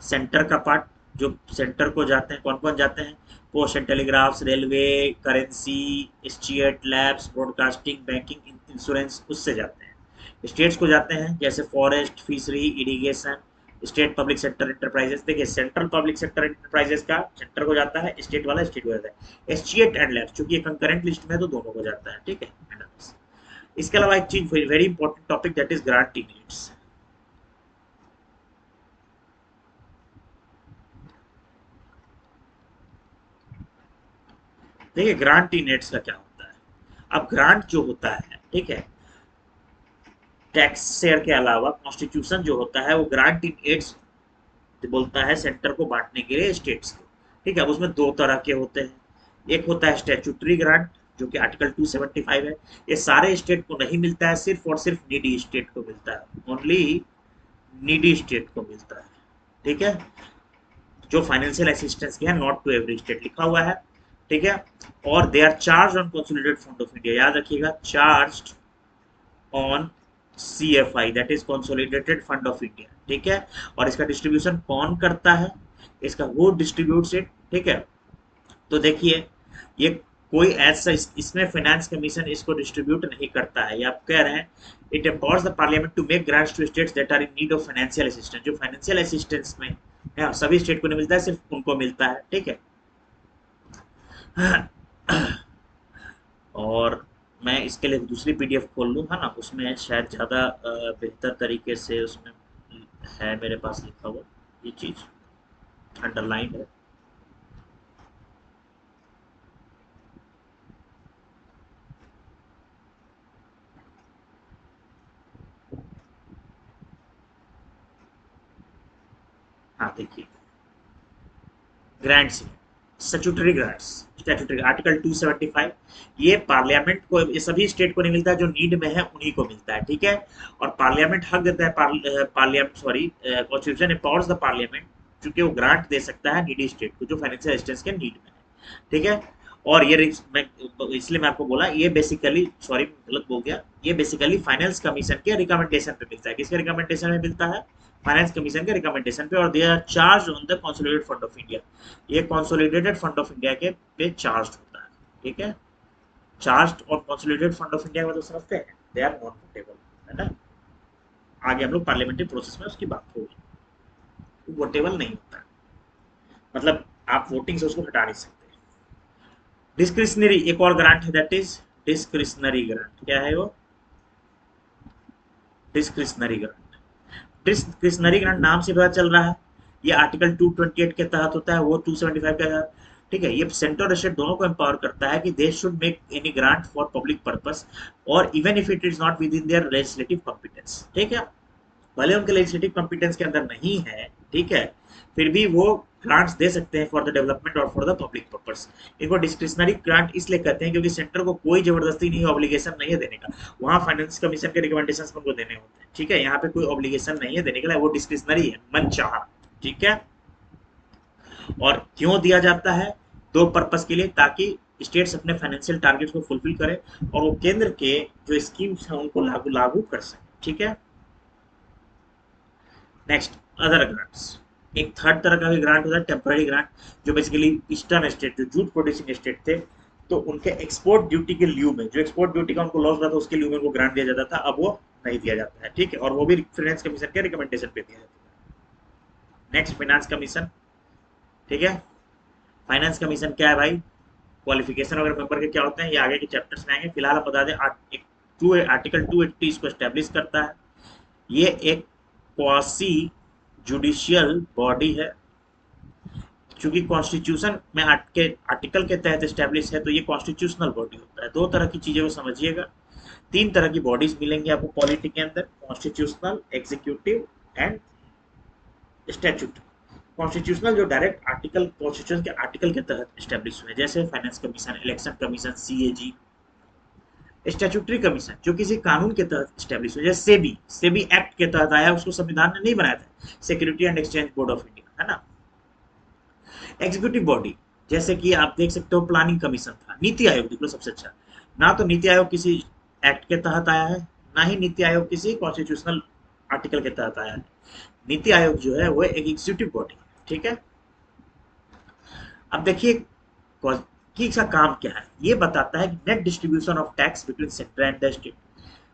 सेंटर का पार्ट, जो सेंटर को जाते हैं, कौन कौन जाते हैं, post and telegraphs, railway, currency, state, labs, broadcasting, banking, insurance, उससे जाते हैं। स्टेट्स को जाते हैं जैसे forest, fishery, irrigation, state public sector enterprises. देखिए सेंट्रल पब्लिक सेक्टर इंटरप्राइजेस का सेंटर को जाता है, स्टेट वाला स्टेट को जाता है। स्टेट एंड लैब्स चूंकि ये कंकरेंट लिस्ट में है तो दोनों को जाता है, ठीक है। इसके अलावा एक चीज very important topic, that is grant units. देखिए ग्रांट यूनिट्स का क्या होता है। अब ग्रांट जो होता है, ठीक है, टैक्स शेयर के अलावा कॉन्स्टिट्यूशन जो होता है वो ग्रांट इन एड्स बोलता है सेंटर को बांटने के लिए स्टेट्स को, ठीक है। अब उसमें दो तरह के होते हैं। एक होता है स्टैट्यूटरी ग्रांट, जो कि आर्टिकल 275 है। ये सारे स्टेट को नहीं मिलता है, सिर्फ और सिर्फ नीडी स्टेट को मिलता है, ओनली नीडी स्टेट को मिलता है, ठीक है। जो फाइनेंशियल असिस्टेंस के हैं, नॉट टू एवरी स्टेट लिखा हुआ है, ठीक है। और they are charge on consolidated fund of India, याद रखिएगा, charge on CFI, that is consolidated fund of India, ठीक है। और इसका डिस्ट्रीब्यूशन कौन करता है, इसका वो डिस्ट्रीब्यूट्स इट, ठीक है। तो देखिए ये कोई ऐसा इसमें फाइनेंस कमीशन इसको डिस्ट्रीब्यूट नहीं करता है। ये आप कह रहे हैं it empowers the parliament to make grants to states that are in need of financial assistance, जो फाइनेंशियल असिस्टेंस में है, सभी स्टेट को नहीं मिलता है, सिर्फ उनको मिलता है, ठीक है। और मैं इसके लिए दूसरी PDF खोल लूँ, है ना, उसमें शायद ज़्यादा बेहतर तरीके से उसमें है मेरे पास लिखा हुआ, ये चीज़ अंडरलाइन है। हाँ देखिए, grants, statutory grants, statutory article 275, ये पार्लियामेंट को, ये सभी स्टेट को नहीं मिलता, जो नीड में है उन्हीं को मिलता है, ठीक है। और पार्लियामेंट हक देता है, parliament sorry, constitution empowers the parliament, चूंकि वो ग्रांट दे सकता है नीडी स्टेट को जो फाइनेंशियल असिस्टेंस के नीड में है, ठीक है। और ये मैं इसलिए मैं आपको बोला, ये बेसिकली, सॉरी गलत बोल गया, ये बेसिकली फाइनेंस कमीशन के रिकमेंडेशन पे मिलता है। किसके रिकमेंडेशन में मिलता है, फाइनेंस कमीशन के रिकमेंडेशन पे। और they are charge on the consolidated fund of India, ये कंसोलिडेटेड फंड ऑफ इंडिया के पे चार्ज होता है, ठीक है। चार्ज और कंसोलिडेटेड फंड ऑफ इंडिया का तो समझते हैं, दे आर नॉन वोटेबल, है ना। आगे हम लोग पार्लियामेंट्री प्रोसेस में उसकी बात होगी, वोटेबल नहीं होता है, मतलब आप वोटिंग से उसको हटा नहीं सकते। डिस्क्रिशनरी एक और ग्रांट है, दैट इज डिस्क्रिशनरी ग्रांट। क्या है वो, डिस्क्रिशनरी ग्रांट। डिस्क्रिशनरी ग्रांट नाम से पता चल रहा है, ये आर्टिकल 228 के तहत होता है, वो 275 के तहत, ठीक है। ये सेंटर और स्टेट दोनों को एम्पावर करता है कि they should make any grant for public purpose, और even if it is not within their legislative competence, ठीक है। भले उनके लेजिस्लेटिव कॉम्पिटेंस के अंदर नहीं है, ठीक है, फिर भी वो ग्रांट्स दे सकते हैं फॉर द डेवलपमेंट और फॉर द पब्लिक पर्पस। इनको डिस्क्रिशनरी ग्रांट इसलिए कहते हैं क्योंकि सेंटर को कोई जबरदस्ती नहीं, ऑब्लिगेशन नहीं है देने का। वहाँ फाइनेंस कमीशन के रिकमेंडेशंस उनको देने होते हैं, ठीक है। यहाँ पे कोई ऑब्लिगेशन नहीं है देने के लिए, वो डिस्क्रिशनरी है, मन चाह, ठीक है। और क्यों दिया जाता है, दो पर्पस के लिए, ताकि स्टेट्स अपने फाइनेंशियल टारगेट्स को फुलफिल करें और वो केंद्र के जो स्कीम्स हैं उनको लागू लागू कर सकें, ठीक है। Next, other grants. एक थर्ड तरह का भी ग्रांट होता है, टेम्पररी ग्रांट, जो बेसिकली ईस्टर्न स्टेट, जो जूट प्रोड्यूसिंग स्टेट थे, तो उनके एक्सपोर्ट ड्यूटी के ल्यू में, जो एक्सपोर्ट ड्यूटी का उनको लॉस हुआ था उसके ल्यू में उनको ग्रांट दिया जाता था, अब वो नहीं दिया जाता है, ठीक है। और वो भी फाइनेंस कमीशन के रिकमेंडेशन पे दिया जाता है। नेक्स्ट, फाइनेंस कमीशन, ठीक है। फाइनेंस कमीशन क्या है भाई, क्वालिफिकेशन वगैरह मेंबर के क्या होते हैं, ये आगे के चैप्टर्स में आएंगे। फिलहाल आप बता दें, आर्टिकल 280 इसको स्टैब्लिश करता है। ये एक क्वासी जुडिशियल बॉडी है, चूंकि कॉन्स्टिट्यूशन में के आर्टिकल के तहत स्टैब्लिश है, तो ये कॉन्स्टिट्यूशनल बॉडी होता है। दो तरह की चीजें को समझिएगा, तीन तरह की बॉडीज मिलेंगी आपको पॉलिटी के अंदर, constitutional, executive and statute. Constitutional जो डायरेक्ट आर्टिकल, कॉन्स्टिट्यूशन के आर्टिकल के तहत स्टैब्लिश हुए, जैसे finance commission, election commission, CAG। Statutory commission जो किसी कानून के तहत स्टैब्लिश हुआ, जैसे सेबी, सेबी एक्ट के तहत आया, उसको संविधान ने नहीं बनाया था, security and exchange board of India, है ना। एग्जीक्यूटिव बॉडी, जैसे कि आप देख सकते हो प्लानिंग कमीशन था, नीति आयोग देख लो सबसे अच्छा, ना तो नीति आयोग किसी एक्ट के तहत आया है, ना ही नीति आयोग किसी कॉन्स्टिट्यूशनल आर्टिकल के तहत आया है। नीति आयोग जो है वो एक एग्जीक्यूटिव बॉडी है, ठीक है। अब देखिए कि इसका काम क्या है, ये बताता है कि net distribution of tax between centre and the state.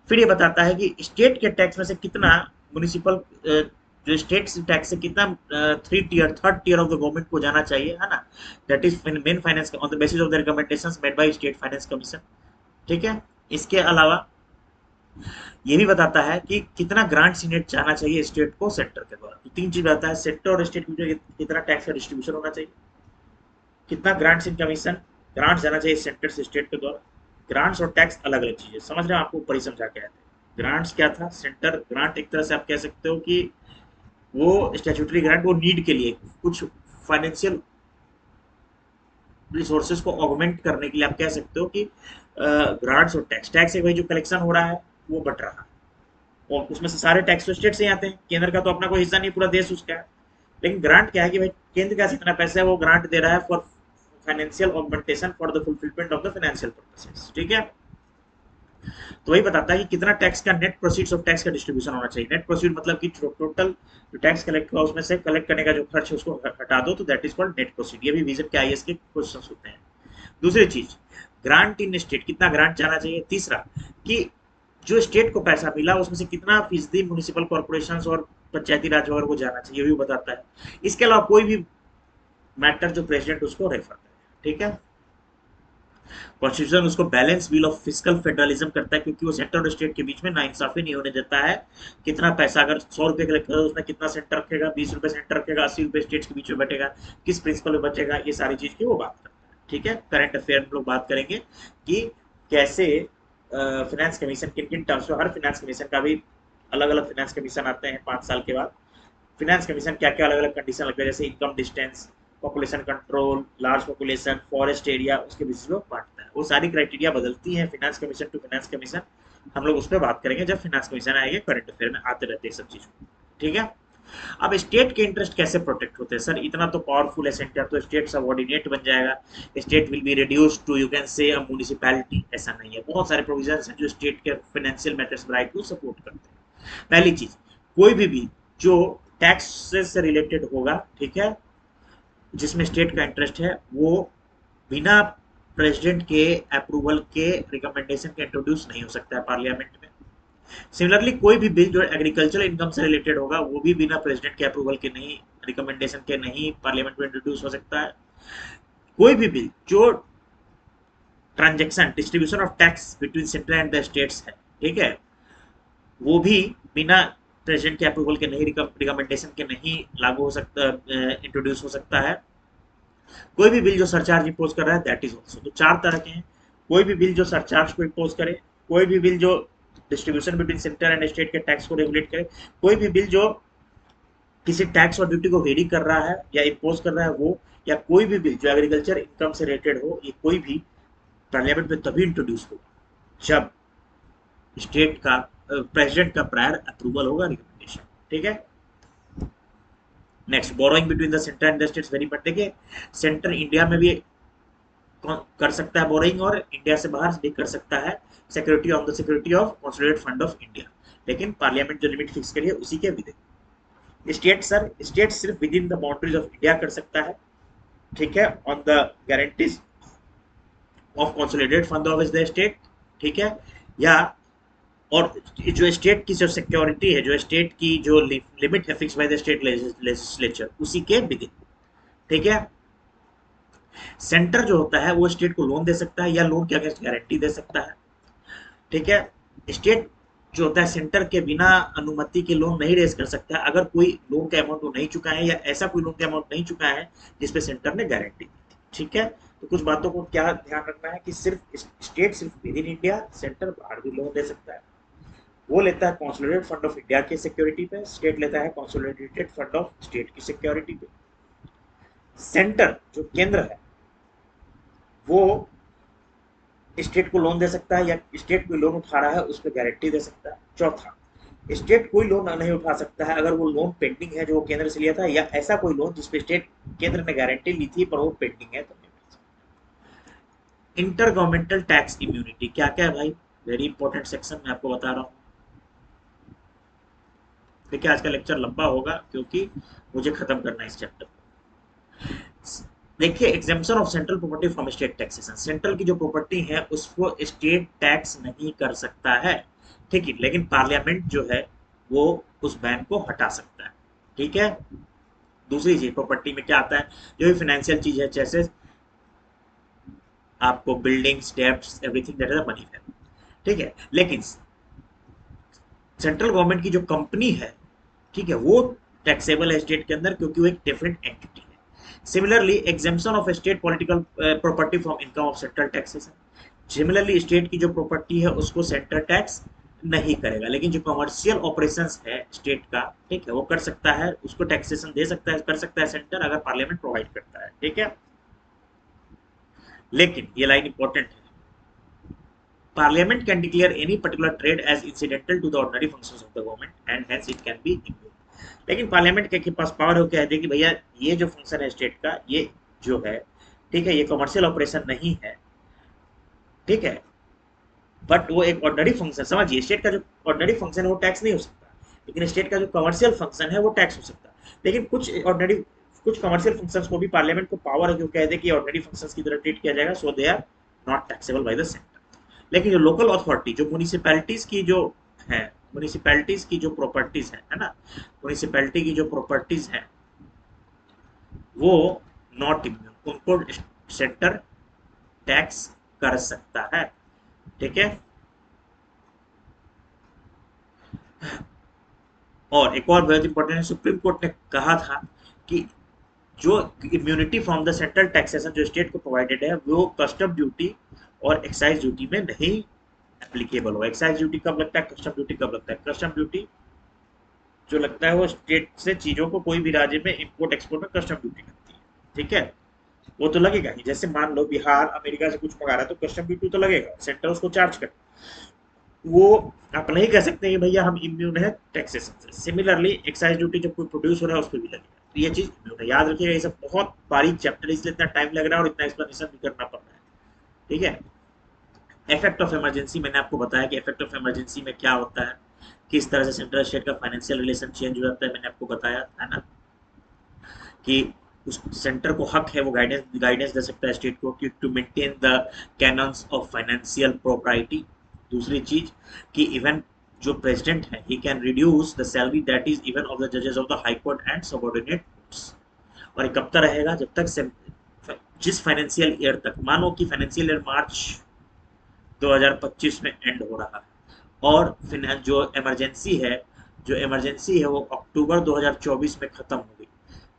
फिर ये बताता है कि स्टेट के टैक्स में से कितना म्युनिसिपल जो स्टेट टैक्स से कितना third tier of the government को जाना चाहिए, है ना। That is main finance on the basis of the recommendations made by state finance commission, ठीक है। इसके अलावा ये भी बताता है कि कितना ग्रांट सीनेट जाना चाहिए स्टेट को सेंटर के द्वारा। तो तीन चीज बताता है, सेंटर और स्टेट के बीच कितना टैक्स का डिस्ट्रीब्यूशन होना चाहिए, कितना ग्रांट्स इन कमीशन ग्रांट्स जाना चाहिए सेंटर से स्टेट के द्वारा। ग्रांट्स और टैक्स अलग अलग चीजें, समझ रहे हैं, आपको ऊपर ही समझा के आए थे। ग्रांट्स क्या था, सेंटर ग्रांट एक तरह से आप कह सकते हो कि वो स्टैट्यूटरी ग्रांट, वो नीड के लिए कुछ फाइनेंशियल रिसोर्सेज को ऑगमेंट करने के लिए आप कह सकते हो कि ग्रांट्स और टैक्स। टैक्स है भाई जो कलेक्शन हो रहा है वो बढ़ रहा है, और उसमें से सारे टैक्स तो स्टेट से ही आते हैं, केंद्र का तो अपना कोई हिस्सा नहीं, पूरा देश उसका है। लेकिन ग्रांट क्या है कि भाई केंद्र का जितना पैसा है वो ग्रांट दे रहा है for financial augmentation for the fulfilment of the financial purposes, ठीक है। तो वही बताता है कि कितना टैक्स का नेट प्रोसीड्स ऑफ टैक्स का डिस्ट्रीब्यूशन होना चाहिए। नेट प्रोसीड मतलब कि टोटल जो टैक्स कलेक्ट हुआ उसमें से कलेक्ट करने का जो खर्च है उसको हटा दो, तो that is called net proceed. ये भी विजन के आईएएस के क्वेश्चंस होते हैं। दूसरी चीज, ग्रांट इन स्टेट, कितना ग्रांट जाना चाहिए। तीसरा, कि जो स्टेट को पैसा मिला उसमें से कितना फीसदी म्युनिसिपल कॉर्पोरेशन और पंचायती राज वगैरह को जाना चाहिए, ये भी बताता है। इसके अलावा कोई भी मैटर जो प्रेसिडेंट उसको रेफर करे, ठीक है। कॉन्स्टिट्यूशन उसको balance wheel of physical federalism करता है, क्योंकि वो सेंटर और स्टेट के बीच में नाइंसाफी नहीं होने देता है। कितना पैसा अगर 100 रुपए कलेक्ट करो उसमें कितना सेंटर रखेगा, 20 रुपए सेंटर रखेगा, 80 रुपए स्टेट के बीच में बटेगा, किस प्रिंसिपल में बचेगा, ये सारी चीज की वो बात करता है, ठीक है। करंट अफेयर में लोग बात करेंगे कि कैसे फाइनेंस कमीशन किन किन टर्म्स में, हर फाइनेंस कमीशन का भी अलग अलग फाइनेंस कमीशन आते हैं 5 साल के बाद। फाइनेंस कमीशन क्या क्या अलग अलग कंडीशन लगता है, जैसे income distance, population control, large population, forest area, उसके बेसिस पे बांटता है। वो सारी क्राइटेरिया बदलती है finance commission to finance commission. हम लोग उस पर बात करेंगे जब फाइनेंस कमीशन आएंगे, करंट अफेयर में आते रहते हैं सब चीज, ठीक है। अब स्टेट के इंटरेस्ट कैसे प्रोटेक्ट होते हैं सर, इतना तो पावरफुल है सेंटर, तो स्टेट सबऑर्डिनेट बन जाएगा, state will be reduced to you can say a municipality, ऐसा नहीं है। बहुत सारे प्रोविजंस हैं जो स्टेट के फाइनेंशियल मैटर्स राइट को सपोर्ट करते हैं। पहली चीज, कोई भी बिल जो टैक्स से रिलेटेड होगा, ठीक है, जिसमें स्टेट का इंटरेस्ट है, वो बिना प्रेसिडेंट के अप्रूवल के रिकमेंडेशन के इंट्रोड्यूस नहीं हो सकता है पार्लियामेंट में। सिमिलरली कोई भी बिल जो एग्रीकल्चरल इनकम से रिलेटेड होगा वो भी बिना प्रेसिडेंट के अप्रूवल के नहीं, रिकमेंडेशन के नहीं पार्लियामेंट में इंट्रोड्यूस हो सकता है। कोई भी बिल जो transaction distribution of tax between centre and the states है, ठीक है, वो भी बिना प्रेसिडेंट के अप्रूवल के नहीं, रिकमेंडेशन के नहीं लागू हो सकता, इंट्रोड्यूस हो सकता है। कोई भी बिल जो सरचार्ज इम्पोज कर रहा है दैट इज ऑल्सो, तो 4 तरह के हैं। कोई भी बिल जो सरचार्ज को इम्पोज करे, कोई भी बिल जो distribution between centre and state के टैक्स को रेगुलेट करे, कोई भी बिल जो किसी टैक्स और ड्यूटी को वेरी कर रहा है या इम्पोज कर रहा है वो, या कोई भी बिल जो एग्रीकल्चर इनकम से रिलेटेड हो, ये कोई भी पार्लियामेंट में तभी इंट्रोड्यूस होगा जब स्टेट का प्रेसिडेंट का प्रायर अप्रूवल होगा, रिकमेंडेशन, ठीक है। Next, borrowing between the centre and the states very important. देखिए सेंटर इंडिया में भी कर सकता है बोरोइंग और इंडिया से बाहर भी कर सकता है, security of the security of consolidated fund of India, लेकिन पार्लियामेंट जो लिमिट फिक्स करी है उसी के विदिन। स्टेट सर, स्टेट सिर्फ with in the boundaries of India कर सकता है, ठीक है, on the guarantees of consolidated fund of the state, ठीक है। या और जो स्टेट की जो सिक्योरिटी है, जो स्टेट की जो लिमिट है fix by the state legislature, उसी के विदिन, ठीक है। सेंटर जो होता है वो स्टेट को लोन दे सकता है या लोन के अगेंस्ट गारंटी दे सकता है, ठीक है। स्टेट जो होता है सेंटर के बिना अनुमति के लोन नहीं रेज कर सकता है अगर कोई लोन का अमाउंट वो नहीं चुका है, या ऐसा कोई लोन का अमाउंट नहीं चुका है जिसपे सेंटर ने गारंटी दी थी, ठीक है। तो कुछ बातों को क्या ध्यान रखना है कि सिर्फ स्टेट सिर्फ विद इन इंडिया, सेंटर बाहर भी लोन दे सकता है। वो लेता है कंसोलिडेटेड फंड ऑफ इंडिया की सिक्योरिटी पे, स्टेट लेता है कंसोलिडेटेड फंड ऑफ स्टेट की सिक्योरिटी पे। सेंटर जो केंद्र है वो स्टेट को लोन दे सकता है, या स्टेट कोई लोन उठा रहा है उस पर गारंटी दे सकता है। चौथा, स्टेट कोई लोन नहीं उठा सकता है अगर वो लोन पेंडिंग है जो वो केंद्र से लिया था, या ऐसा कोई लोन जिसपे स्टेट केंद्र ने गारंटी ली थी पर वो पेंडिंग है तो नहीं। इंटर गवर्नमेंटल टैक्स इम्यूनिटी क्या क्या है भाई, वेरी इंपॉर्टेंट सेक्शन मैं आपको बता रहा हूँ। देखिए आज का लेक्चर लंबा होगा क्योंकि मुझे खत्म करना है इस चैप्टर को। देखिए exemption of central property from state taxation, central की जो प्रॉपर्टी है उसको स्टेट टैक्स नहीं कर सकता है, ठीक है, लेकिन पार्लियामेंट जो है वो उस बैन को हटा सकता है, ठीक है। दूसरी चीज प्रॉपर्टी में क्या आता है, जो भी फाइनेंशियल चीज है, जैसे आपको buildings, debts, everything that is a money value, ठीक है। लेकिन सेंट्रल गवर्नमेंट की जो कंपनी है, ठीक है, वो टैक्सेबल है स्टेट के अंदर क्योंकि वो एक डिफरेंट एंटिटी है। Similarly exemption of state political property from income of central taxation, similarly state की जो प्रॉपर्टी है उसको सेंट्रल टैक्स नहीं करेगा, लेकिन जो कमर्शियल ऑपरेशंस है स्टेट का, ठीक है, वो कर सकता है, उसको टैक्सेशन दे सकता है, कर सकता है सेंटर, अगर पार्लियामेंट प्रोवाइड करता है, ठीक है। लेकिन ये लाइन इंपॉर्टेंट है, Parliament can declare any particular trade as incidental to the ordinary functions of the government and hence it can be immune. लेकिन पार्लियामेंट के पास पावर हो क्या है कि भैया ये जो फंक्शन है स्टेट का, ये जो है, ठीक है, ये कमर्शियल ऑपरेशन नहीं है, ठीक है, बट वो एक ऑर्डिनरी फंक्शन, समझिए स्टेट का जो ऑर्डिनरी फंक्शन है वो टैक्स नहीं हो सकता, लेकिन स्टेट का जो कमर्शियल फंक्शन है वो टैक्स हो सकता है। लेकिन कुछ कमर्शियल फंक्शंस को भी पार्लियामेंट को पावर है जो कहते हैं कि ऑर्डिनरी फंक्शंस की तरह ट्रीट किया जाएगा, so they are not taxable by the centre. लेकिन जो लोकल अथॉरिटी, जो म्यूनिसिपैलिटीज की जो है, म्यूनिसिपैलिटीज की जो प्रॉपर्टीज है ना, म्यूनिसिपैलिटी की जो प्रॉपर्टीज है वो नॉट इम्यून, उनको सेंटर टैक्स कर सकता है, ठीक है। और एक और बहुत इंपॉर्टेंट, सुप्रीम कोर्ट ने कहा था कि जो immunity from the central taxation जो स्टेट को प्रोवाइडेड है वो कस्टम ड्यूटी और एक्साइज ड्यूटी में नहीं एप्लीकेबल हो। एक्साइज ड्यूटी कब लगता है, कस्टम ड्यूटी कब लगता है, कस्टम ड्यूटी जो लगता है वो स्टेट से चीजों को कोई भी राज्य में इंपोर्ट एक्सपोर्ट में कस्टम ड्यूटी लगती है, ठीक है, वो तो लगेगा ही। जैसे मान लो बिहार अमेरिका से कुछ मंगा रहा है तो कस्टम ड्यूटी तो लगेगा, सेंटर उसको चार्ज कर, वो आप नहीं कह सकते कि भैया हम इम्यून है टैक्सेशन से। सिमिलरली एक्साइज ड्यूटी जब कोई प्रोड्यूस हो रहा है उस पर भी लगेगा, तो ये चीज इम्यून है, याद रखिएगा। ये सब बहुत बारीक चैप्टर है इसलिए इतना टाइम लग रहा है और इतना एक्सप्लेनेशन भी करना पड़ रहा है, ठीक है। इफेक्ट ऑफ इमरजेंसी, मैंने आपको बताया कि इफेक्ट ऑफ इमरजेंसी में क्या होता है, किस तरह से सेंट्रल स्टेट का फाइनेंशियल रिलेशन चेंज हो जाता है, मैंने आपको बताया है ना, कि उस सेंटर को हक है वो गाइडेंस दे सकता है स्टेट को कि to maintain the canons of financial propriety. दूसरी चीज कि इवन जो प्रेसिडेंट है ही can reduce the salary that is even of the जजेस of the high court and subordinate courts. और ये कब तक रहेगा, जब तक जिस फाइनेंशियल ईयर तक, मानो कि फाइनेंशियल ईयर मार्च 2025 में एंड हो रहा है और जो इमरजेंसी है वो अक्टूबर 2024 में खत्म हो गई,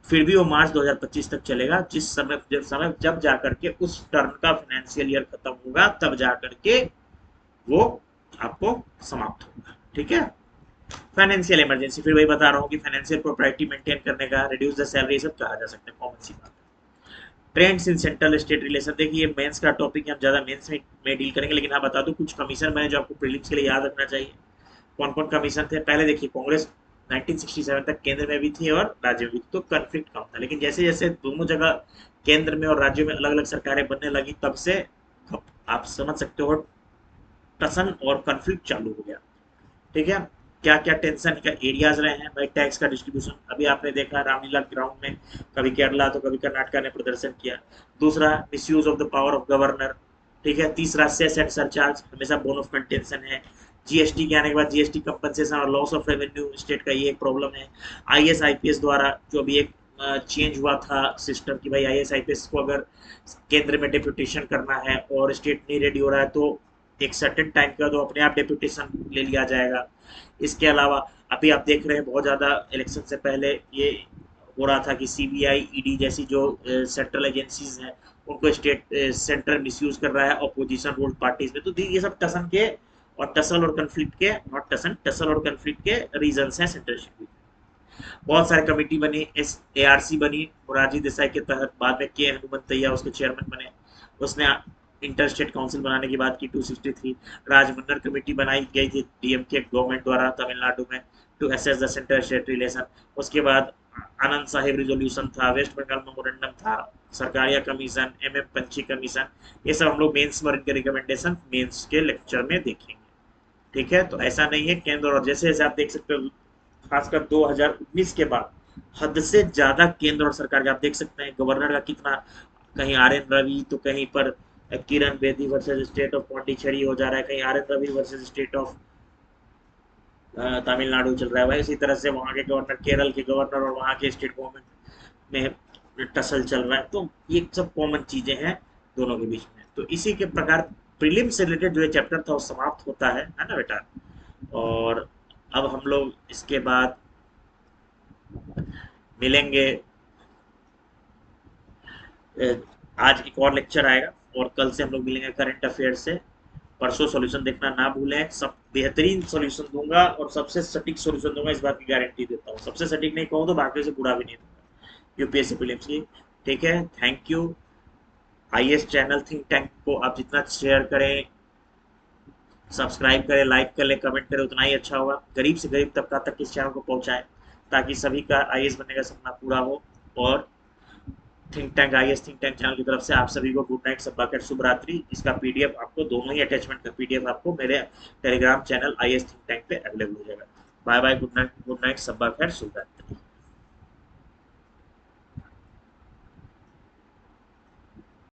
फिर भी वो मार्च 2025 तक चलेगा, जिस समय जब जाकर के उस टर्म का फाइनेंशियल ईयर खत्म होगा तब जाकर के वो आपको समाप्त होगा, ठीक है। फाइनेंशियल इमरजेंसी, फिर वही बता रहा हूँ कि फाइनेंशियल प्रोप्राइटी मेंटेन करने का, रिड्यूस द सैलरी, सब कहा जा सकता है, कॉमन सी बात है। Trends in central state relation, देखिए मेंस का टॉपिक है, हम ज्यादा मेंस में डील करेंगे, लेकिन हाँ बता दूं कुछ कमीशन मैंने जो आपको प्रीलिम्स के लिए याद रखना चाहिए। कौन कौन कमीशन थे, पहले देखिए कांग्रेस 1967 तक केंद्र में भी थी और राज्य में भी, तो कन्फ्लिक्ट कम था, लेकिन जैसे जैसे दोनों जगह केंद्र में और राज्यों में अलग अलग सरकारें बनने लगी तब से आप समझ सकते हो टसन और कन्फ्लिक्ट चालू हो गया, ठीक है। क्या क्या टेंशन का एरियाज रहे हैं भाई, टैक्स का डिस्ट्रीब्यूशन, अभी आपने देखा रामलीला ग्राउंड में कभी केरला तो कभी कर्नाटका ने प्रदर्शन किया। दूसरा misuse of the power of governor, ठीक है। तीसरा सेस एंड सरचार्ज, हमेशा बोन ऑफ कंटेंशन है। जीएसटी के आने के बाद जीएसटी कंपनसेशन और लॉस ऑफ रेवेन्यू स्टेट का ये एक प्रॉब्लम है। आईएएस आईपीएस द्वारा जो अभी एक चेंज हुआ था सिस्टम कि भाई आईएएस आईपीएस को अगर केंद्र में डेप्यूटेशन करना है और स्टेट नहीं रेडी हो रहा है तो एक सर्टेन टाइम के बाद वो अपने आप डेप्यूटेशन ले लिया जाएगा। इसके अलावा अभी आप देख रहे हैं बहुत ज़्यादा इलेक्शन से पहले ये हो रहा था कि सीबीआई ईडी जैसी जो सेंट्रल एजेंसीज हैं उनको स्टेट सेंटर मिसयूज कर रहा है अपोजिशन रूल्ड पार्टीज में, तो ये सब टसन के और टसल और कन्फ्लिक्ट के, नॉट टसन, टसल और कन्फ्लिक्ट के रीजंस हैं सेंटरशिप। बहुत सारे कमेटी बनी, एआरसी बनी मोरारजी देसाई के तहत, बाद में के हनुमंतैया उसके चेयरमैन बने, उसने इंटर स्टेट काउंसिल बनाने की बात की 263। राजमन्नर कमेटी बनाई गई थी डीएमके गवर्नमेंट द्वारा तमिलनाडु में to assess the centre state relation. उसके बाद आनंद साहिब रिजोल्यूशन था, वेस्ट बंगाल मेमोरेंडम था, Sarkaria commission, MM Punchhi commission, ये सब हम लोग मेंस और इनके रिकमेंडेशन मेंस के लेक्चर में देखेंगे। ठीक है, तो ऐसा नहीं है केंद्र, और जैसे जैसे आप देख सकते हो खासकर 2019 के बाद हद से ज्यादा केंद्र और सरकार के, आप देख सकते हैं गवर्नर का कितना, कहीं आर एन रवि तो कहीं पर Kiran Bedi versus state of Pondicherry हो जा रहा है, कहीं R N Ravi versus state of Tamil Nadu चल रहा है भाई। इसी तरह से वहाँ के गवर्नर, केरल के गवर्नर और वहाँ के स्टेट गवर्नमेंट में टसल चल रहा है। तो ये सब कॉमन चीजें हैं दोनों के बीच में। तो इसी के प्रकार प्रीलिम से रिलेटेड जो ये चैप्टर था वो समाप्त होता है ना बेटा। और अब हम लोग इसके बाद मिलेंगे। आज एक और लेक्चर आएगा और कल से हम लोग मिलेंगे करंट अफेयर से। परसों सॉल्यूशन देखना ना भूलें, सब बेहतरीन सॉल्यूशन दूंगा और सबसे सटीक सॉल्यूशन दूंगा, इस बात की गारंटी देता हूँ। सबसे सटीक नहीं कहूँ तो बाकी से बुरा भी नहीं दूंगा यूपीएससी प्रीलिम्स की। ठीक है, thank you. IAS channel think tank को आप जितना शेयर करें, सब्सक्राइब करें, लाइक करें, कमेंट करें, उतना ही अच्छा होगा। गरीब से गरीब तबका तक इस चैनल को पहुंचाएं ताकि सभी का आईएएस बनने का सपना पूरा हो। और think tank, IAS think tank channel की तरफ से आप सभी को गुड नाइट, सब्बा खैर, शुभ रात्रि। इसका पीडीएफ आपको, दोनों ही अटैचमेंट का पीडीएफ आपको मेरे Telegram channel IAS think tank पे अवेलेबल हो जाएगा। Bye bye, good night, good night, सब्बा खैर, शुभ रात्रि।